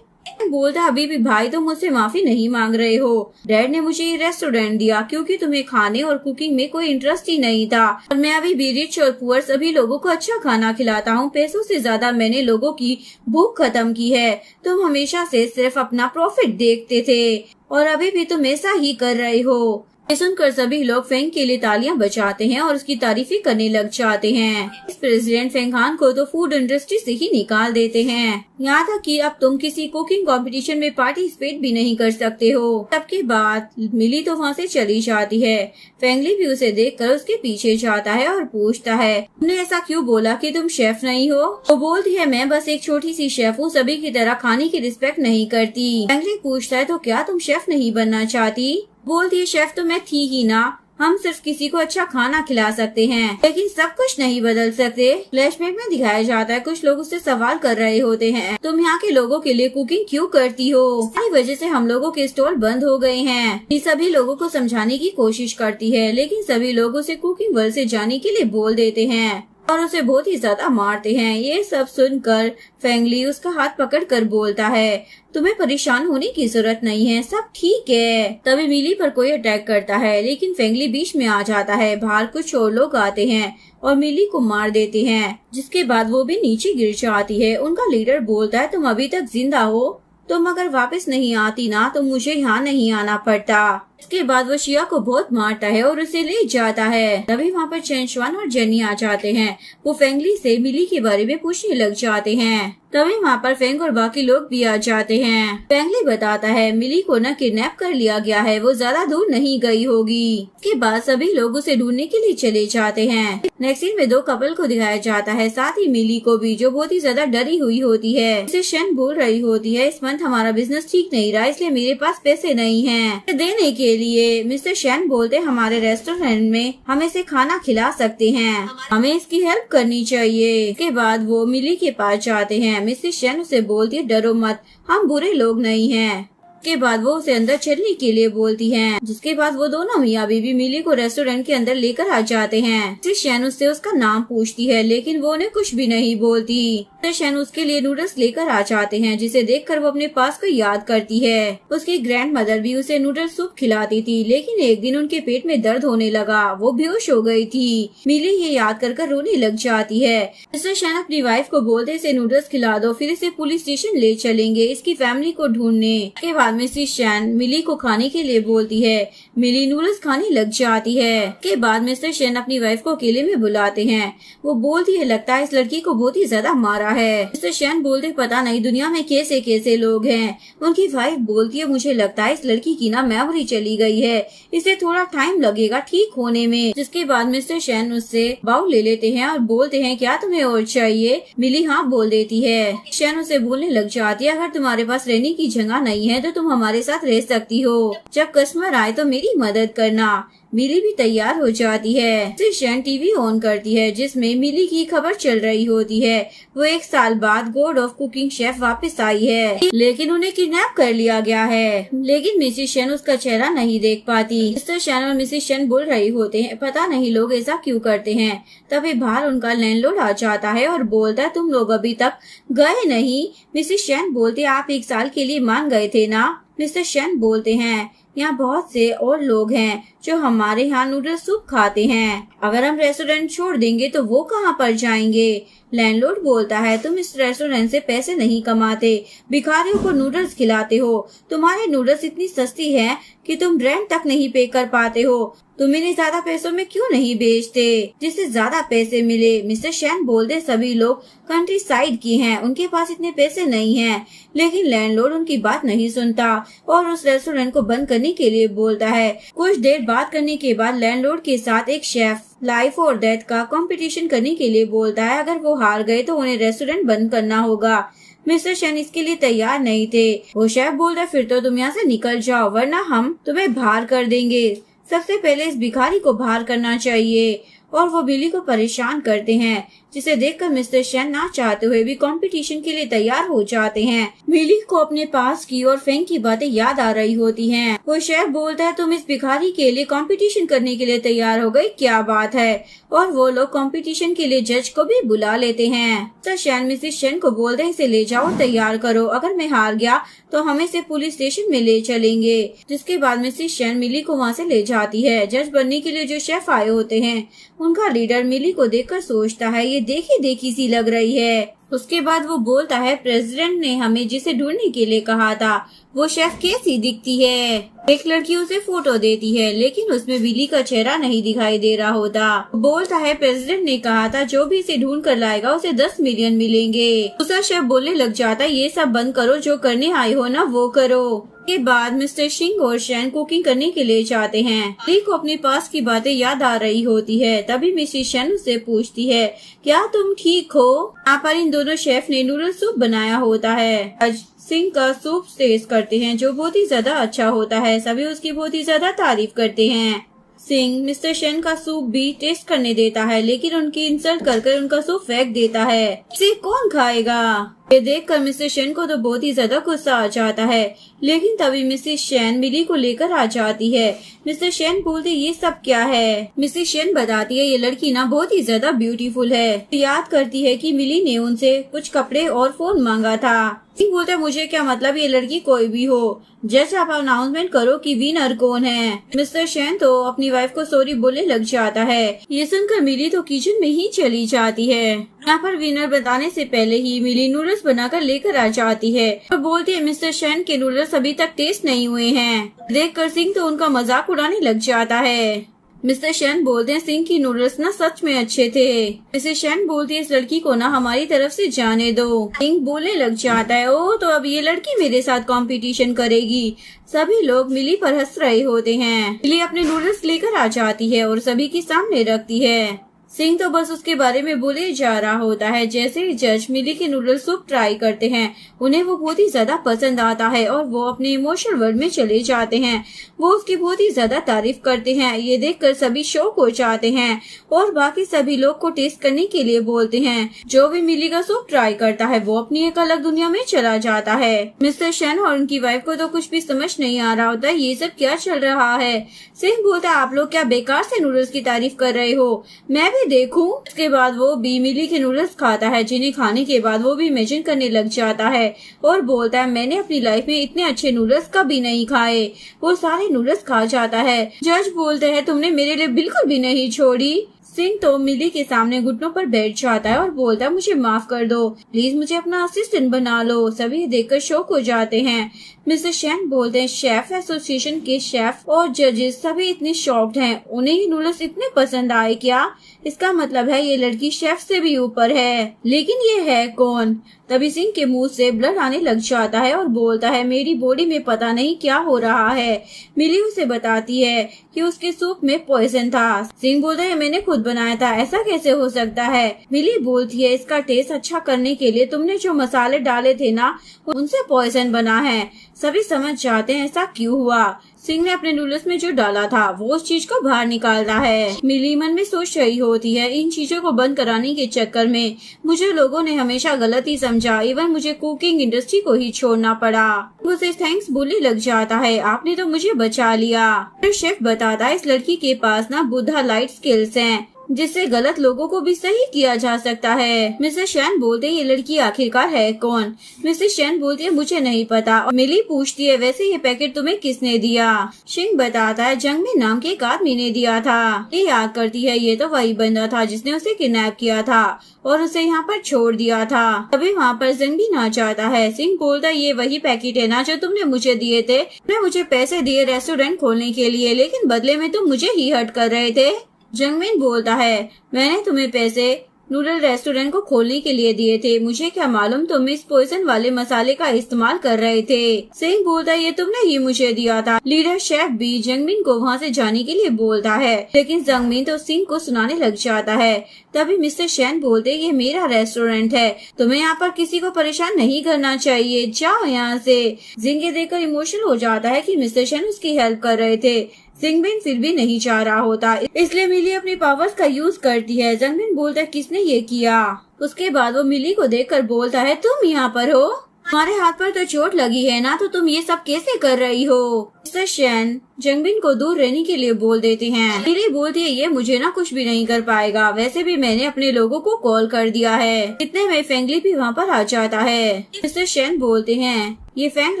बोलता अभी भी भाई तुम मुझसे माफी नहीं मांग रहे हो, डैड ने मुझे ये रेस्टोरेंट दिया क्योंकि तुम्हें खाने और कुकिंग में कोई इंटरेस्ट ही नहीं था, और मैं अभी भी रिच और पुअर सभी लोगों को अच्छा खाना खिलाता हूँ, पैसों से ज्यादा मैंने लोगों की भूख खत्म की है। तुम हमेशा से सिर्फ अपना प्रॉफिट देखते थे और अभी भी तुम ऐसा ही कर रहे हो। ये सुनकर सभी लोग फेंग के लिए तालियां बजाते हैं और उसकी तारीफें करने लग जाते हैं। इस प्रेसिडेंट फेंगान को तो फूड इंडस्ट्री से ही निकाल देते हैं, यहाँ तक कि अब तुम किसी कुकिंग कंपटीशन में पार्टिसिपेट भी नहीं कर सकते हो। सबके बाद मिली तो वहाँ से चली जाती है। फेंगली भी उसे देखकर उसके पीछे जाता है और पूछता है तुमने ऐसा क्यों बोला कि तुम शेफ नहीं हो। वो बोलती है मैं बस एक छोटी सी शेफ हूँ, सभी की तरह खाने की रिस्पेक्ट नहीं करती। फेंगली पूछता है तो क्या तुम शेफ नहीं बनना चाहती। बोलती है शेफ तो मैं थी ही ना, हम सिर्फ किसी को अच्छा खाना खिला सकते हैं लेकिन सब कुछ नहीं बदल सकते। फ्लैशबैक में दिखाया जाता है कुछ लोग उससे सवाल कर रहे होते हैं तुम यहाँ के लोगों के लिए कुकिंग क्यों करती हो, इसी वजह से हम लोगों के स्टॉल बंद हो गए हैं। ये सभी लोगों को समझाने की कोशिश करती है, लेकिन सभी लोग उसे कुकिंग वर्ल्ड से जाने के लिए बोल देते हैं। और उसे बहुत ही ज्यादा मारते हैं। ये सब सुनकर फेंगली उसका हाथ पकड़कर बोलता है, तुम्हें परेशान होने की जरूरत नहीं है, सब ठीक है। तभी मिली पर कोई अटैक करता है, लेकिन फेंगली बीच में आ जाता है। बाहर कुछ और लोग आते हैं और मिली को मार देते हैं, जिसके बाद वो भी नीचे गिर जाती है। उनका लीडर बोलता है, तुम अभी तक जिंदा हो, तुम अगर वापस नहीं आती ना तो मुझे यहाँ नहीं आना पड़ता। इसके बाद वो शिया को बहुत मारता है और उसे ले जाता है। तभी वहाँ पर चेंशवान और जेनी आ जाते हैं। वो फेंगली से मिली के बारे में पूछने लग जाते हैं। तभी वहाँ पर फेंग और बाकी लोग भी आ जाते हैं। फेंगली बताता है मिली को न किडनैप कर लिया गया है, वो ज्यादा दूर नहीं गई होगी। इसके बाद सभी लोग उसे ढूंढने के लिए चले जाते हैं। नेक्स्ट सीन में दो कपल को दिखाया जाता है, साथ ही मिली को भी, जो बहुत ही ज्यादा डरी हुई होती है। उसे शन बोल रही होती है, इस मंथ हमारा बिजनेस ठीक नहीं रहा, इसलिए मेरे पास पैसे नहीं है देने के लिए। मिस्टर शैन बोलते हमारे रेस्टोरेंट में हम इसे खाना खिला सकते हैं, हमें इसकी हेल्प करनी चाहिए। इसके बाद वो मिली के पास जाते हैं। मिस्टर शैन उसे बोलती है, डरो मत, हम बुरे लोग नहीं हैं। के बाद वो उसे अंदर चलने के लिए बोलती हैं, जिसके बाद वो दोनों मियाँ बीवी मिली को रेस्टोरेंट के अंदर लेकर आ जाते हैं। शैन उससे उसका नाम पूछती है, लेकिन वो उन्हें कुछ भी नहीं बोलती। शैन उसके लिए नूडल्स लेकर आ जाते हैं, जिसे देखकर वो अपने पास को याद करती है। उसकी ग्रैंड मदर भी उसे नूडल सूप खिलाती थी, लेकिन एक दिन उनके पेट में दर्द होने लगा, वो बेहोश हो गई थी। मिली ये याद कर रोने लग जाती है। मिस्टर शैन अपनी वाइफ को बोलते इसे नूडल्स खिला दो, फिर इसे पुलिस स्टेशन ले चलेंगे इसकी फैमिली को ढूंढने। के बाद मिसेस शैन मिली को खाने के लिए बोलती है। मिली नूडल्स खाने लग जाती है। के बाद मिस्टर शैन अपनी वाइफ को अकेले में बुलाते हैं। वो बोलती है, लगता है इस लड़की को बहुत ही ज्यादा मारा है। मिस्टर शैन बोलते, पता नहीं दुनिया में कैसे कैसे लोग हैं। उनकी वाइफ बोलती है, मुझे लगता है इस लड़की की ना मेमोरी चली गई है, इसे थोड़ा टाइम लगेगा ठीक होने में। जिसके बाद मिस्टर शैन उससे बाउल ले लेते हैं और बोलते हैं, क्या तुम्हें और चाहिए? मिली हाँ बोल देती है। शैन उसे बोलने लग जाती है, अगर तुम्हारे पास रहने की जगह नहीं है तो तुम हमारे साथ रह सकती हो, जब कस्टमर आए तो मेरी मदद करना। मिली भी तैयार हो जाती है। फिर शैन टीवी ऑन करती है, जिसमें मिली की खबर चल रही होती है। वो 1 साल बाद गॉड ऑफ कुकिंग शेफ वापस आई है, लेकिन उन्हें किडनैप कर लिया गया है। लेकिन मिसेस शैन उसका चेहरा नहीं देख पाती। मिस्टर शैन और मिसेस शैन बोल रही होते हैं, पता नहीं लोग ऐसा क्यों करते हैं। तभी बाहर उनका लैंडलॉर्ड आ जाता है और बोलता है, तुम लोग अभी तक गए नहीं। मिसेस शैन बोलते, आप 1 साल के लिए मान गए थे ना? मिस्टर शैन बोलते हैं, यहाँ बहुत से और लोग हैं जो हमारे यहाँ नूडल सूप खाते हैं, अगर हम रेस्टोरेंट छोड़ देंगे तो वो कहाँ पर जाएंगे? लैंडलॉर्ड बोलता है, तुम इस रेस्टोरेंट से पैसे नहीं कमाते, भिखारियों को नूडल्स खिलाते हो। तुम्हारे नूडल्स इतनी सस्ती हैं कि तुम रेंट तक नहीं पे कर पाते हो। तुम इन्हें ज्यादा पैसों में क्यों नहीं बेचते, जिससे ज्यादा पैसे मिले? मिस्टर शैन बोलते, सभी लोग कंट्री साइड की हैं, उनके पास इतने पैसे नहीं हैं। लेकिन लैंडलॉर्ड उनकी बात नहीं सुनता और उस रेस्टोरेंट को बंद करने के लिए बोलता है। कुछ देर बात करने के बाद लैंडलॉर्ड के साथ एक शेफ लाइफ और डेथ का कंपटीशन करने के लिए बोलता है। अगर वो हार गए तो उन्हें रेस्टोरेंट बंद करना होगा। मिस्टर शैन इसके लिए तैयार नहीं थे। वो शेफ बोलता है, फिर तो तुम यहाँ से निकल जाओ, वरना हम तुम्हें बाहर कर देंगे। सबसे पहले इस भिखारी को बाहर करना चाहिए। और वो बिली को परेशान करते हैं, जिसे देखकर मिस्टर शैन ना चाहते हुए भी कंपटीशन के लिए तैयार हो जाते हैं। बिली को अपने पास की और फेंग की बातें याद आ रही होती हैं। वो शेफ बोलता है, तुम इस भिखारी के लिए कंपटीशन करने के लिए तैयार हो गई, क्या बात है? और वो लोग कंपटीशन के लिए जज को भी बुला लेते हैं। मिस्टर शैन मिसेस शैन को बोलते हैं, इसे ले जाओ और तैयार करो, अगर मैं हार गया तो हम इसे पुलिस स्टेशन में ले चलेंगे। जिसके बाद मिसेस शैन मिली को वहाँ से ले जाती है। जज बनने के लिए जो शेफ आए होते हैं, उनका लीडर मिली को देखकर सोचता है, ये देखी देखी सी लग रही है। उसके बाद वो बोलता है, प्रेसिडेंट ने हमें जिसे ढूंढने के लिए कहा था वो शेफ कैसी दिखती है? एक लड़की उसे फोटो देती है, लेकिन उसमें बिली का चेहरा नहीं दिखाई दे रहा होता। बोलता है, प्रेसिडेंट ने कहा था जो भी इसे ढूंढ कर लाएगा उसे 10 मिलियन मिलेंगे। दूसरा शेफ बोलने लग जाता है, ये सब बंद करो, जो करने आए हो ना वो करो। के बाद मिस्टर सिंह और शैन कुकिंग करने के लिए जाते हैं। ली को अपने पास की बातें याद आ रही होती है। तभी मिसेस शैन उससे पूछती है, क्या तुम ठीक हो? यहाँ पर इन दोनों शेफ ने नूडल सूप बनाया होता है। आज सिंह का सूप टेस्ट करते हैं, जो बहुत ही ज्यादा अच्छा होता है। सभी उसकी बहुत ही ज्यादा तारीफ करते हैं। सिंह मिस्टर शैन का सूप भी टेस्ट करने देता है, लेकिन उनकी इंसल्ट कर उनका सूप फेंक देता है। इसे कौन खाएगा? ये देखकर मिस्टर शेन को तो बहुत ही ज्यादा गुस्सा आ जाता है, लेकिन तभी मिसेस शेन मिली को लेकर आ जाती है। मिस्टर शेन बोलते ये सब क्या है। मिसेस शेन बताती है ये लड़की ना बहुत ही ज्यादा ब्यूटीफुल है। याद करती है कि मिली ने उनसे कुछ कपड़े और फोन मांगा था। सिंह बोलता है मुझे क्या मतलब, ये लड़की कोई भी हो, जस्ट आप अनाउंसमेंट करो कि विनर कौन है। मिस्टर शेन तो अपनी वाइफ को सॉरी बोलने लग जाता है। ये सुनकर मिली तो किचन में ही चली जाती है। यहाँ पर विनर बताने से पहले ही मिली नूडल्स बनाकर लेकर आ जाती है और बोलती है मिस्टर शेन के नूडल्स अभी तक टेस्ट नहीं हुए हैं। देखकर सिंह तो उनका मजाक उड़ाने लग जाता है। मिस्टर शेन बोलते हैं सिंह की नूडल्स ना सच में अच्छे थे। मिसेस शेन बोलती है इस लड़की को ना हमारी तरफ से जाने दो। सिंह बोलने लग जाता है ओ तो अब ये लड़की मेरे साथ कंपटीशन करेगी। सभी लोग मिली पर हंस रहे होते हैं। मिली अपने नूडल्स लेकर आ जाती है और सभी के सामने रखती है। सिंह तो बस उसके बारे में बोले जा रहा होता है। जैसे ही जज मिली के नूडल सूप ट्राई करते हैं उन्हें वो बहुत ही ज्यादा पसंद आता है और वो अपने इमोशनल वर्ल्ड में चले जाते हैं। वो उसकी बहुत ही ज्यादा तारीफ करते हैं। ये देखकर सभी शौक हो जाते हैं और बाकी सभी लोग को टेस्ट करने के लिए बोलते हैं। जो भी मिली का सूप ट्राई करता है वो अपनी एक अलग दुनिया में चला जाता है। मिस्टर शेन और उनकी वाइफ को तो कुछ भी समझ नहीं आ रहा होता ये सब क्या चल रहा है। सिंह बोलता है आप लोग क्या बेकार से नूडल्स की तारीफ कर रहे हो, मैं भी देखूं। इसके बाद वो भी मिली के नूडल्स खाता है, जिन्हें खाने के बाद वो भी इमेजिन करने लग जाता है और बोलता है मैंने अपनी लाइफ में इतने अच्छे नूडल्स कभी नहीं खाए। वो सारे नूडल्स खा जाता है। जज बोलते हैं तुमने मेरे लिए बिल्कुल भी नहीं छोड़ी। सिंह तो मिली के सामने घुटनों पर बैठ जाता है और बोलता है मुझे माफ कर दो, प्लीज मुझे अपना असिस्टेंट बना लो। सभी देखकर शॉक हो जाते हैं। मिस्टर शेन बोलते हैं शेफ एसोसिएशन के शेफ और जजेस सभी इतने शॉक्ड हैं। उन्हें ये नूडल्स इतने पसंद आए क्या? इसका मतलब है ये लड़की शेफ से भी ऊपर है। लेकिन ये है कौन? तभी सिंह के मुंह से ब्लड आने लग जाता है और बोलता है मेरी बॉडी में पता नहीं क्या हो रहा है। मिली उसे बताती है कि उसके सूप में पॉइजन था। सिंह बोलता है मैंने खुद बनाया था, ऐसा कैसे हो सकता है? मिली बोलती है इसका टेस्ट अच्छा करने के लिए तुमने जो मसाले डाले थे ना उनसे पॉइजन बना है। सभी समझ जाते हैं ऐसा क्यों हुआ। सिंह ने अपने नूडल्स में जो डाला था वो उस चीज को बाहर निकालता है। मिली मन में सोच रही होती है इन चीजों को बंद कराने के चक्कर में मुझे लोगों ने हमेशा गलत ही समझा, इवन मुझे कुकिंग इंडस्ट्री को ही छोड़ना पड़ा। उसे थैंक्स बोलने लग जाता है, आपने तो मुझे बचा लिया। फिर शेफ बताता है इस लड़की के पास ना बुद्धा लाइट स्किल्स हैं जिससे गलत लोगों को भी सही किया जा सकता है। मिसेस शेन बोलते ये लड़की आखिरकार है कौन? मिसेस शेन बोलती है मुझे नहीं पता। और मिली पूछती है वैसे ये पैकेट तुम्हें किसने दिया? सिंह बताता है जंगमी नाम के एक आदमी ने दिया था। ये याद करती है ये तो वही बंदा था जिसने उसे किडनैप किया था और उसे यहाँ पर छोड़ दिया था। तभी वहाँ पर जंगमी आ जाता है। सिंह बोलता है ये वही पैकेट है ना जो तुमने मुझे दिए थे। तुमने मुझे पैसे दिए रेस्टोरेंट खोलने के लिए, लेकिन बदले में तुम मुझे ही हर्ट कर रहे थे। जंगमिन बोलता है मैंने तुम्हें पैसे नूडल रेस्टोरेंट को खोलने के लिए दिए थे, मुझे क्या मालूम तुम इस पॉइजन वाले मसाले का इस्तेमाल कर रहे थे। सिंह बोलता है ये तुमने ही मुझे दिया था। लीडर शेफ भी जंगमिन को वहाँ से जाने के लिए बोलता है, लेकिन जंगमिन तो सिंह को सुनाने लग जाता है। तभी मिस्टर शेन बोलते ये मेरा रेस्टोरेंट है, तुम्हें यहाँ पर किसी को परेशान नहीं करना चाहिए, जाओ यहाँ से। जिंग ये देखकर इमोशनल हो जाता है कि मिस्टर शेन उसकी हेल्प कर रहे थे। जंगमिन फिर भी नहीं चाह रहा होता, इसलिए मिली अपनी पावर्स का यूज करती है। जंगमिन बोलता है किसने ये किया? उसके बाद वो मिली को देखकर बोलता है तुम यहाँ पर हो, तुम्हारे हाथ पर तो चोट लगी है ना, तो तुम ये सब कैसे कर रही हो? मिस्टर शेन जंगमिन को दूर रहने के लिए बोल देते हैं। मिली बोलती है ये मुझे ना कुछ भी नहीं कर पाएगा, वैसे भी मैंने अपने लोगों को कॉल कर दिया है। इतने में फेंगली भी वहाँ पर आ जाता है। मिस्टर शेन बोलते हैं ये फैंग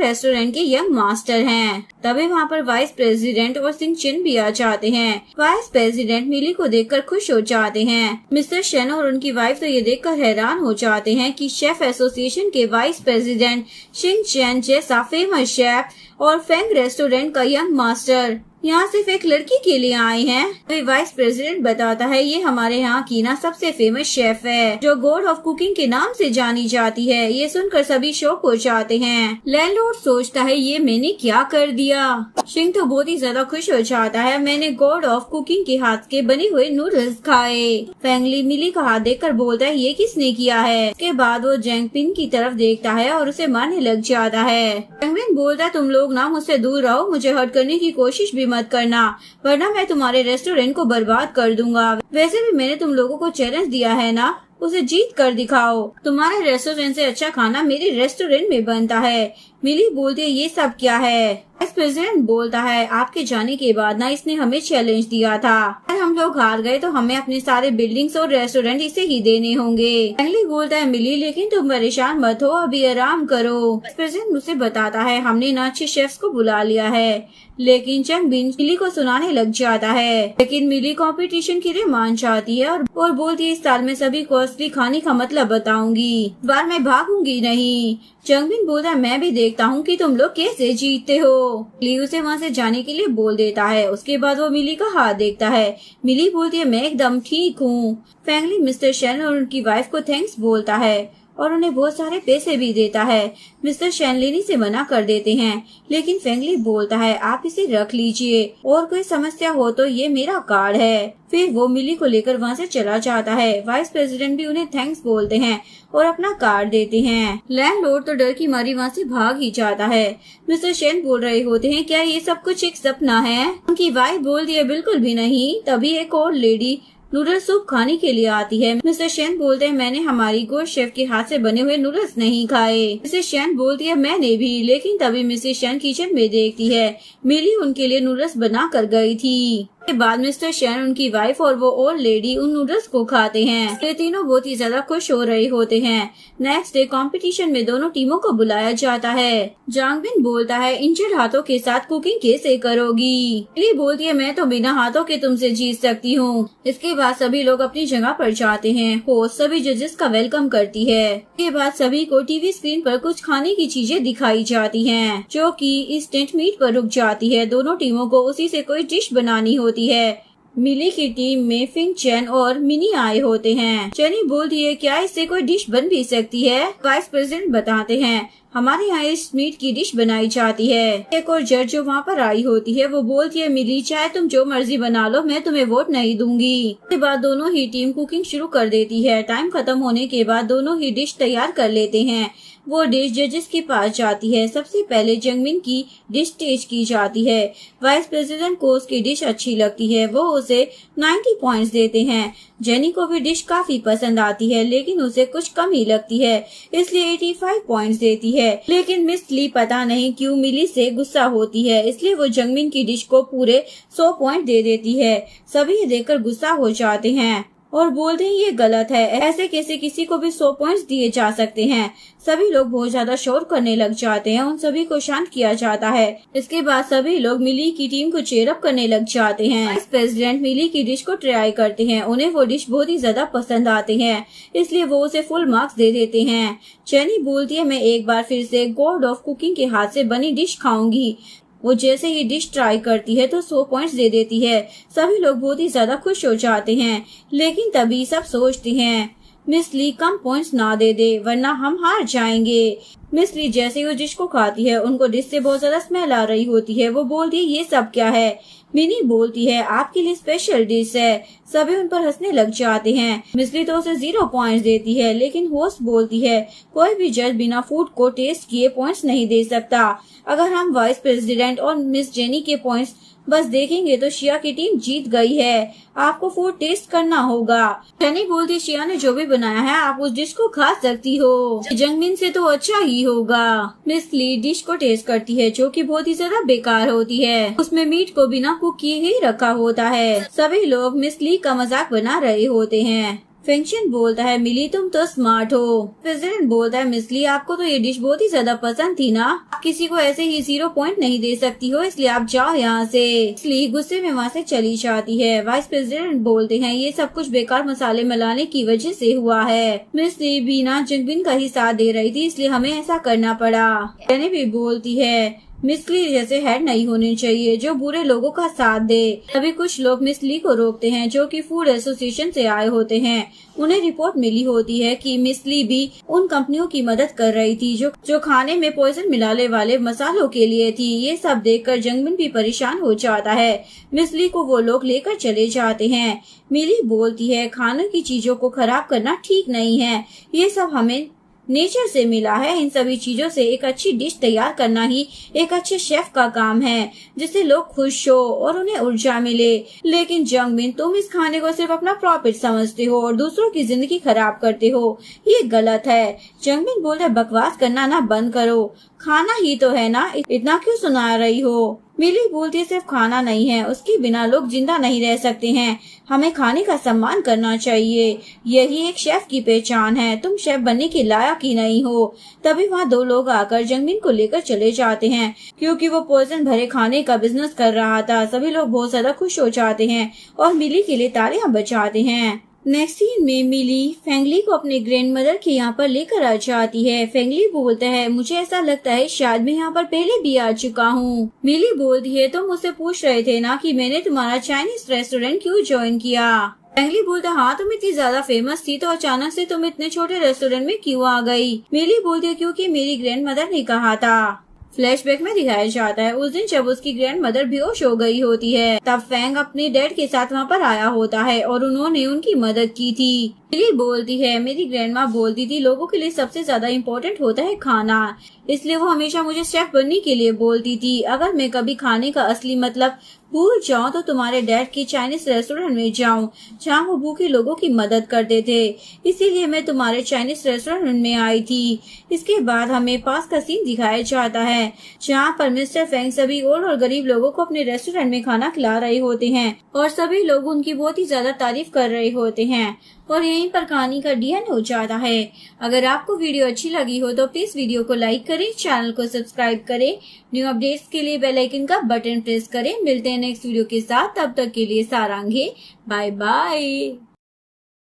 रेस्टोरेंट के यंग मास्टर हैं। तभी वहाँ पर वाइस प्रेसिडेंट और सिंह चिन भी आ जाते हैं। वाइस प्रेसिडेंट मिली को देखकर खुश हो जाते हैं। मिस्टर शेन और उनकी वाइफ तो ये देखकर हैरान हो जाते हैं कि शेफ एसोसिएशन के वाइस प्रेसिडेंट शिंग चैन जैसा फेमस शेफ और फैंग रेस्टोरेंट का यंग मास्टर यहाँ सिर्फ एक लड़की के लिए आए हैं। तो वाइस प्रेसिडेंट बताता है ये हमारे यहाँ की ना सबसे फेमस शेफ है जो गॉड ऑफ कुकिंग के नाम से जानी जाती है। ये सुनकर सभी शॉक हो जाते हैं। लैंडलॉर्ड सोचता है ये मैंने क्या कर दिया। शिंग तो बहुत ही ज्यादा खुश हो जाता है, मैंने गॉड ऑफ कुकिंग के हाथ के बने हुए नूडल्स खाए। फैंगली मिली का हाथ देखकर बोलता है ये किसने किया है? उसके बाद वो जैंगपिन की तरफ देखता है और उसे मारने लग जाता है। जैंगपिन बोलता है तुम लोग ना मुझसे दूर रहो, मुझे हर्ट करने की कोशिश भी मत करना वरना मैं तुम्हारे रेस्टोरेंट को बर्बाद कर दूंगा। वैसे भी मैंने तुम लोगों को चैलेंज दिया है ना, उसे जीत कर दिखाओ। तुम्हारे रेस्टोरेंट से अच्छा खाना मेरे रेस्टोरेंट में बनता है। मिली बोलती है ये सब क्या है। वाइस प्रेसिडेंट बोलता है आपके जाने के बाद ना इसने हमें चैलेंज दिया था, अगर हम लोग हार गए तो हमें अपने सारे बिल्डिंग्स और रेस्टोरेंट इसे ही देने होंगे। फैंगली बोलता है मिली लेकिन तुम परेशान मत हो, अभी आराम करो। वाइस प्रेसिडेंट मुझे बताता है हमने ना अच्छे शेफ्स को बुला लिया है, लेकिन चंगबिन मिली को सुनाने लग जाता है। लेकिन मिली कंपटीशन के लिए मान जाती है और बोलती है इस साल में सभी को असली खाने का मतलब बताऊंगी, इस बार मैं भागूंगी नहीं। चंगबिन बोलता है मैं भी देखता हूँ कि तुम लोग कैसे जीतते हो। मिली उसे वहाँ से जाने के लिए बोल देता है। उसके बाद वो मिली का हाथ देखता है। मिली बोलती है मैं एकदम ठीक हूँ। फैंगली मिस्टर शैन और उनकी वाइफ को थैंक्स बोलता है और उन्हें बहुत सारे पैसे भी देता है। मिस्टर शैन लेने से मना कर देते हैं, लेकिन फैंगली बोलता है आप इसे रख लीजिए और कोई समस्या हो तो ये मेरा कार्ड है। फिर वो मिली को लेकर वहाँ से चला जाता है। वाइस प्रेसिडेंट भी उन्हें थैंक्स बोलते हैं और अपना कार्ड देते हैं। लैंडलॉर्ड तो डर की मारी वहाँ से भाग ही जाता है। मिस्टर शैन बोल रहे होते हैं क्या ये सब कुछ एक सपना है। उनकी वाइफ बोलती है बिल्कुल भी नहीं। तभी एक और लेडी नूडल्स सूप खाने के लिए आती है। मिस्टर शैन बोलते हैं मैंने हमारी गोश्त शेफ के हाथ से बने हुए नूडल्स नहीं खाए। मिसेस शैन बोलती है मैंने भी। लेकिन तभी मिसेस शैन किचन में देखती है मिली उनके लिए नूडल्स बना कर गई थी। के बाद मिस्टर शैन, उनकी वाइफ और वो ओल्ड लेडी उन नूडल्स को खाते हैं। ये तीनों बहुत ही ज्यादा खुश हो रहे होते हैं। नेक्स्ट डे कंपटीशन में दोनों टीमों को बुलाया जाता है। जांगबिन बोलता है इंजर्ड हाथों के साथ कुकिंग कैसे करोगी। लिली बोलती है मैं तो बिना हाथों के तुमसे जीत सकती हूँ। इसके बाद सभी लोग अपनी जगह पर जाते हैं। होस्ट सभी जजेस का वेलकम करती है। इसके बाद सभी को टीवी स्क्रीन पर कुछ खाने की चीजें दिखाई जाती हैं, जो कि इंस्टेंट मीट पर रुक जाती है। दोनों टीमों को उसी से कोई डिश बनानी होती है। मिली की टीम में फिंग चैन और मिनी आए होते हैं। चैनी बोलती है क्या इससे कोई डिश बन भी सकती है। वाइस प्रेसिडेंट बताते हैं हमारे यहाँ इस मीट की डिश बनाई जाती है। एक और जज जो वहाँ पर आई होती है वो बोलती है मिली चाहे तुम जो मर्जी बना लो, मैं तुम्हें वोट नहीं दूंगी। उसके बाद दोनों ही टीम कुकिंग शुरू कर देती है। टाइम खत्म होने के बाद दोनों ही डिश तैयार कर लेते हैं। वो डिश जजेस के पास जाती है। सबसे पहले जंगमिन की डिश टेस्ट की जाती है। वाइस प्रेसिडेंट को उसकी डिश अच्छी लगती है। वो उसे 90 पॉइंट्स देते हैं। जेनी को भी डिश काफी पसंद आती है, लेकिन उसे कुछ कम ही लगती है, इसलिए 85 पॉइंट्स देती है। लेकिन मिस ली पता नहीं क्यों मिली से गुस्सा होती है, इसलिए वो जंगमिन की डिश को पूरे 100 पॉइंट दे देती है। सभी देखकर गुस्सा हो जाते हैं और बोलते हैं ये गलत है, ऐसे कैसे किसी को भी 100 पॉइंट्स दिए जा सकते हैं। सभी लोग बहुत ज्यादा शोर करने लग जाते हैं। उन सभी को शांत किया जाता है। इसके बाद सभी लोग मिली की टीम को चीयर अप करने लग जाते हैं। वाइस प्रेसिडेंट मिली की डिश को ट्राई करते हैं। उन्हें वो डिश बहुत ही ज्यादा पसंद आते हैं, इसलिए वो उसे फुल मार्क्स दे देते हैं। चैनी बोलती है मैं एक बार फिर से गॉड ऑफ कुकिंग के हाथ से बनी डिश खाऊंगी। वो जैसे ही डिश ट्राई करती है तो 100 पॉइंट्स दे देती है। सभी लोग बहुत ही ज्यादा खुश हो जाते हैं, लेकिन तभी सब सोचते हैं मिस ली कम पॉइंट्स ना दे वरना हम हार जाएंगे। मिस ली जैसे ही उस डिश को खाती है उनको डिश से बहुत ज्यादा स्मेल आ रही होती है। वो बोलती है ये सब क्या है। मिनी बोलती है आपके लिए स्पेशल डिश है। सभी उन पर हंसने लग जाते हैं। मिसली तो उसे 0 पॉइंट्स देती है, लेकिन होस्ट बोलती है कोई भी जज बिना फूड को टेस्ट किए पॉइंट्स नहीं दे सकता। अगर हम वाइस प्रेसिडेंट और मिस जेनी के पॉइंट्स बस देखेंगे तो शिया की टीम जीत गई है। आपको फूड टेस्ट करना होगा। जेनी बोलती शिया ने जो भी बनाया है आप उस डिश को खा सकती हो, जंगमिन से तो अच्छा ही होगा। मिस ली डिश को टेस्ट करती है, जो कि बहुत ही ज्यादा बेकार होती है। उसमें मीट को बिना कुक किए ही रखा होता है। सभी लोग मिस ली का मजाक बना रहे होते हैं। फेंगशन बोलता है मिली तुम तो स्मार्ट हो। प्रेसिडेंट बोलता है मिस ली आपको तो ये डिश बहुत ही ज्यादा पसंद थी ना, आप किसी को ऐसे ही 0 पॉइंट नहीं दे सकती हो, इसलिए आप जाओ यहाँ से। इसलिए गुस्से में वहाँ से चली जाती है। वाइस प्रेसिडेंट बोलते हैं ये सब कुछ बेकार मसाले मिलाने की वजह से हुआ है। मिस ली बिना जंगबिन का ही साथ दे रही थी, इसलिए हमें ऐसा करना पड़ा। जेनी भी बोलती है मिस ली जैसे हेड नहीं होने चाहिए जो बुरे लोगों का साथ दे। तभी कुछ लोग मिस ली को रोकते हैं, जो कि फूड एसोसिएशन से आए होते हैं। उन्हें रिपोर्ट मिली होती है कि मिस ली भी उन कंपनियों की मदद कर रही थी जो खाने में पॉइजन मिलाने वाले मसालों के लिए थी। ये सब देखकर जंगबिन भी परेशान हो जाता है। मिस ली को वो लोग लेकर चले जाते हैं। मिली बोलती है खाने की चीजों को खराब करना ठीक नहीं है, ये सब हमें नेचर से मिला है। इन सभी चीजों से एक अच्छी डिश तैयार करना ही एक अच्छे शेफ का काम है, जिससे लोग खुश हो और उन्हें ऊर्जा मिले। लेकिन जंगमिन, तुम इस खाने को सिर्फ अपना प्रॉफिट समझते हो और दूसरों की जिंदगी खराब करते हो। ये गलत है। जंगमिन बोलते, बकवास करना ना बंद करो, खाना ही तो है ना, इतना क्यों सुना रही हो। मिली बोलती है, सिर्फ खाना नहीं है, उसके बिना लोग जिंदा नहीं रह सकते हैं। हमें खाने का सम्मान करना चाहिए, यही एक शेफ की पहचान है। तुम शेफ बनने के लायक ही नहीं हो। तभी वहाँ दो लोग आकर जंगमिन को लेकर चले जाते हैं, क्योंकि वो पॉइजन भरे खाने का बिजनेस कर रहा था। सभी लोग बहुत ज्यादा खुश हो जाते हैं और मिली के लिए तालियां बजाते हैं। नेक्स्ट सीन में मिली फेंगली को अपने ग्रैंडमदर के यहाँ पर लेकर आ जाती है। फेंगली बोलता है, मुझे ऐसा लगता है शायद मैं यहाँ पर पहले भी आ चुका हूँ। मिली बोलती है, तुम मुझसे पूछ रहे थे ना कि मैंने तुम्हारा चाइनीज रेस्टोरेंट क्यों ज्वाइन किया। फेंगली बोलता, हाँ तुम इतनी ज्यादा फेमस थी तो अचानक से तुम इतने छोटे रेस्टोरेंट में क्यों आ गई। मिली बोलती है, क्योंकि मेरी ग्रैंडमदर ने कहा था। फ्लैशबैक में दिखाया जाता है उस दिन जब उसकी ग्रैंडमदर बेहोश हो गई होती है, तब फैंग अपने डैड के साथ वहाँ पर आया होता है और उन्होंने उनकी मदद की थी। मिली बोलती है, मेरी ग्रैंडमा बोलती थी लोगों के लिए सबसे ज्यादा इम्पोर्टेंट होता है खाना, इसलिए वो हमेशा मुझे शेफ बनने के लिए बोलती थी। अगर मैं कभी खाने का असली मतलब भूल जाऊं तो तुम्हारे डैड के चाइनीज रेस्टोरेंट में जाऊं, जहां वो भूखे लोगों की मदद करते थे। इसीलिए मैं तुम्हारे चाइनीज रेस्टोरेंट में आई थी। इसके बाद हमें पास का सीन दिखाया जाता है, जहां पर मिस्टर फेंग सभी ओल्ड और गरीब लोगों को अपने रेस्टोरेंट में खाना खिला रहे होते हैं और सभी लोग उनकी बहुत ही ज्यादा तारीफ कर रहे होते हैं। और यहीं पर कहानी का एंड हो जाता है। अगर आपको वीडियो अच्छी लगी हो तो प्लीज वीडियो को लाइक करें, चैनल को सब्सक्राइब करें, न्यू अपडेट्स के लिए बेल आइकन का बटन प्रेस करें। मिलते हैं नेक्स्ट वीडियो के साथ, तब तक के लिए सारांगे, बाय बाय।